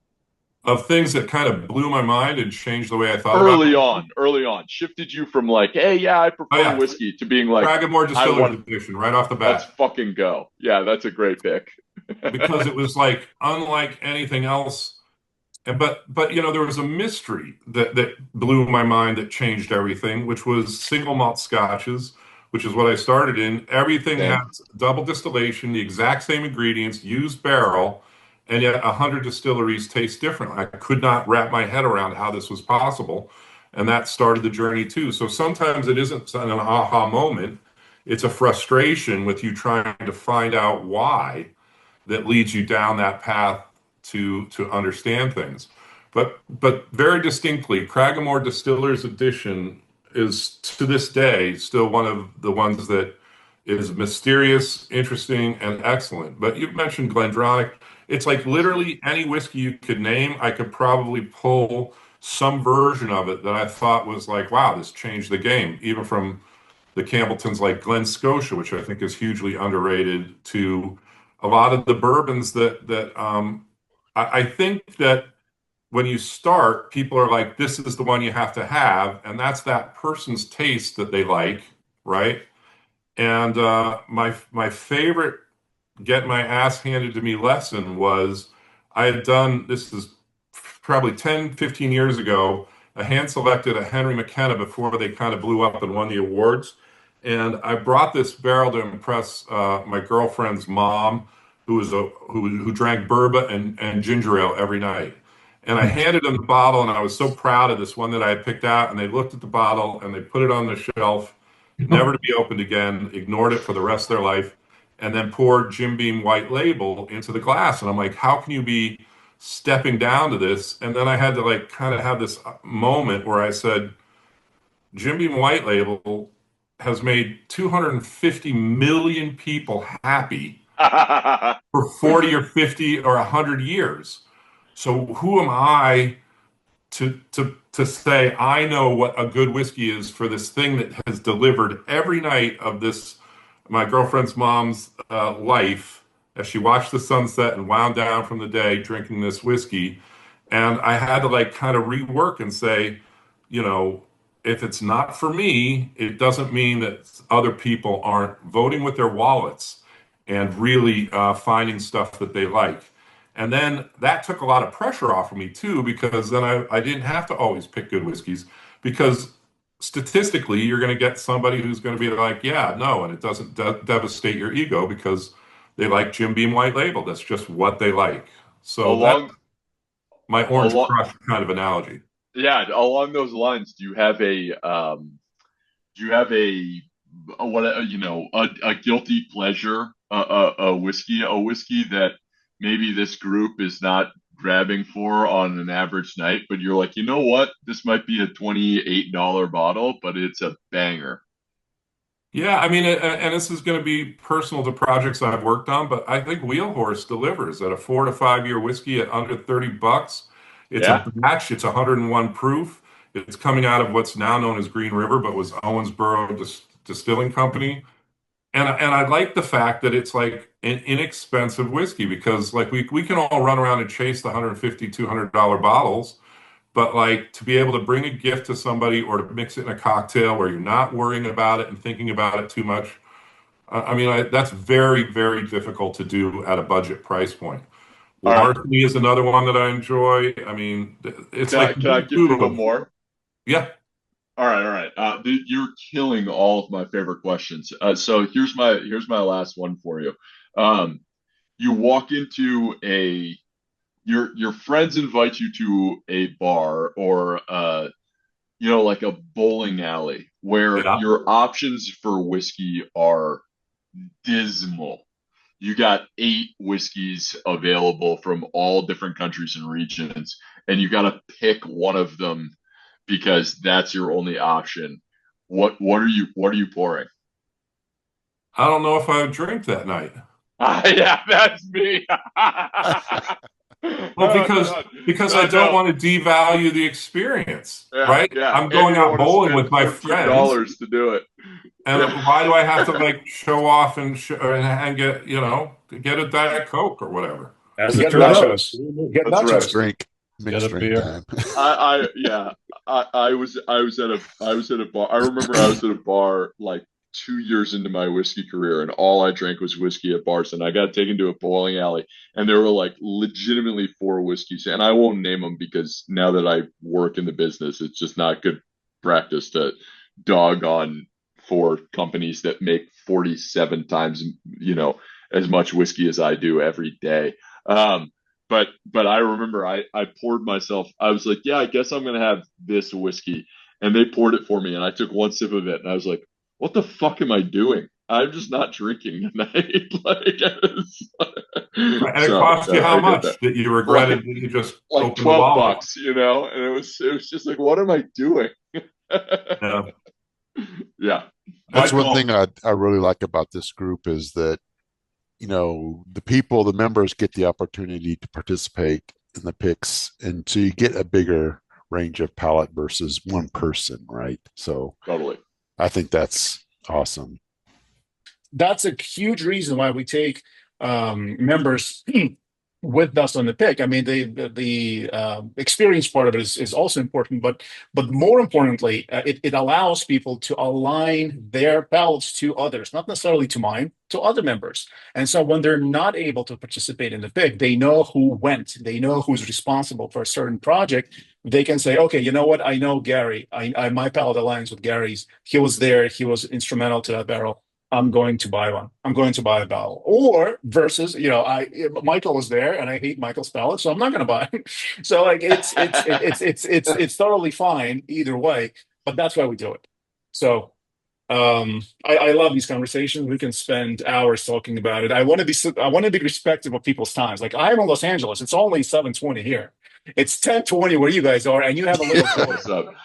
Of things that kind of blew my mind and changed the way I thought about it. Early on, shifted you from like, hey, yeah, I prefer whiskey to being like, Cragganmore Distillers Edition right off the bat. Let's fucking go. Yeah, that's a great pick. Because it was like unlike anything else. But there was a mystery that blew my mind, that changed everything, which was single malt scotches, which is what I started in. Everything has double distillation, the exact same ingredients, used barrel, and yet 100 distilleries taste different. I could not wrap my head around how this was possible, and that started the journey too. So sometimes it isn't an aha moment. It's a frustration with you trying to find out why that leads you down that path to understand things. But very distinctly, Cragganmore Distillers Edition is to this day still one of the ones that is mysterious, interesting, and excellent. But you've mentioned Glendronach. It's like literally any whiskey you could name, I could probably pull some version of it that I thought was like, wow, this changed the game. Even from the Campbelltons like Glen Scotia, which I think is hugely underrated, to a lot of the bourbons that I think that when you start, people are like, this is the one you have to have, and that's that person's taste that they like, right? And my favorite get my ass handed to me lesson was I had done, this is probably 10, 15 years ago, I hand-selected a Henry McKenna before they kind of blew up and won the awards. And I brought this barrel to impress my girlfriend's mom, who drank bourbon and ginger ale every night. And I handed them the bottle, and I was so proud of this one that I had picked out. And they looked at the bottle, and they put it on the shelf, never to be opened again, ignored it for the rest of their life, and then poured Jim Beam White Label into the glass. And I'm like, how can you be stepping down to this? And then I had to like kind of have this moment where I said, Jim Beam White Label has made 250 million people happy for 40 or 50 or 100 years. So who am I to say I know what a good whiskey is for this thing that has delivered every night of this, my girlfriend's mom's life, as she watched the sunset and wound down from the day drinking this whiskey. And I had to like kind of rework and say, if it's not for me, it doesn't mean that other people aren't voting with their wallets and really finding stuff that they like. And then that took a lot of pressure off of me too, because then I didn't have to always pick good whiskeys, because statistically you're going to get somebody who's going to be like, yeah, no, and it doesn't devastate your ego because they like Jim Beam White Label. That's just what they like. So that's my Orange Crush kind of analogy. Yeah, along those lines, do you have a guilty pleasure, a whiskey that maybe this group is not grabbing for on an average night, but you're like, you know what, this might be a $28 bottle, but it's a banger. Yeah, I mean, and this is going to be personal to projects that I've worked on, but I think Wheelhorse delivers at a 4 to 5 year whiskey at under $30. It's a Yeah. batch. It's 101 proof. It's coming out of what's now known as Green River, but was Owensboro Distilling Company. And I like the fact that it's like an inexpensive whiskey because like we can all run around and chase the $150, $200 bottles. But like to be able to bring a gift to somebody or to mix it in a cocktail where you're not worrying about it and thinking about it too much, I mean, that's very, very difficult to do at a budget price point. All right. Larceny is another one that I enjoy. I mean, it's like Can I give you one more? Yeah. All right. You're killing all of my favorite questions. So here's my last one for you. You walk into your friends invite you to a bar or like a bowling alley where your options for whiskey are dismal. You got 8 whiskeys available from all different countries and regions, and you got to pick one of them because that's your only option. What are you pouring? I don't know if I would drink that night. Yeah, that's me. Well, because I don't want to devalue the experience, right? Yeah. I'm going out bowling with my friends. $14 to do it. And why do I have to like show off and get get a Diet Coke or whatever? Get nachos. Get nachos. Drink. Mixed drink time. I was at a bar. I remember I was at a bar like 2 years into my whiskey career, and all I drank was whiskey at bars. And I got taken to a bowling alley, and there were like legitimately 4 whiskeys, and I won't name them because now that I work in the business, it's just not good practice to dog on 4 companies that make 47 times as much whiskey as I do every day. But I remember I poured myself. I was like, yeah, I guess I'm gonna have this whiskey, and they poured it for me, and I took one sip of it, and I was like, what the fuck am I doing? I'm just not drinking tonight. And it cost you how much that you regretted that you just like $12, and it was just like, what am I doing? Yeah. That's one thing I really like about this group is that, the members get the opportunity to participate in the picks. And so you get a bigger range of palate versus one person, right? So totally. I think that's awesome. That's a huge reason why we take members with us on the pick. I mean, the experience part of it is also important, but more importantly, it allows people to align their palates to others, not necessarily to mine, to other members. And so when they're not able to participate in the pick, they know who went, they know who's responsible for a certain project. They can say, okay, you know what? I know Gary. My palate aligns with Gary's. He was there. He was instrumental to that barrel. I'm going to buy one. I'm going to buy a barrel. Or versus, Michael was there, and I hate Michael's palate, so I'm not going to buy it. So like it's totally fine either way. But that's why we do it. So I love these conversations. We can spend hours talking about it. I want to be respectful of people's times. Like I'm in Los Angeles. It's only 7:20 here. It's 10:20 where you guys are, and you have a little. What's up?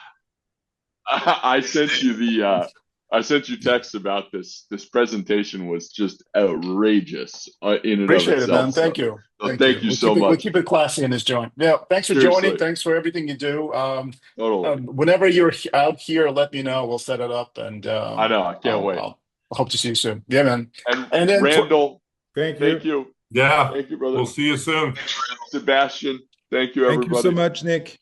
I sent you texts about this. This presentation was just outrageous in and Appreciate of it, itself. man. Thank you. Thank you so much. We keep it classy in this joint. Yeah. Thanks for joining. Thanks for everything you do. Totally. Whenever you're out here, let me know. We'll set it up. And I know. I can't wait. I hope to see you soon. Yeah, man. And then Randall. Thank you. Yeah. Thank you, brother. We'll see you soon. Sebastian. Thank you, everybody. Thank you so much, Nick.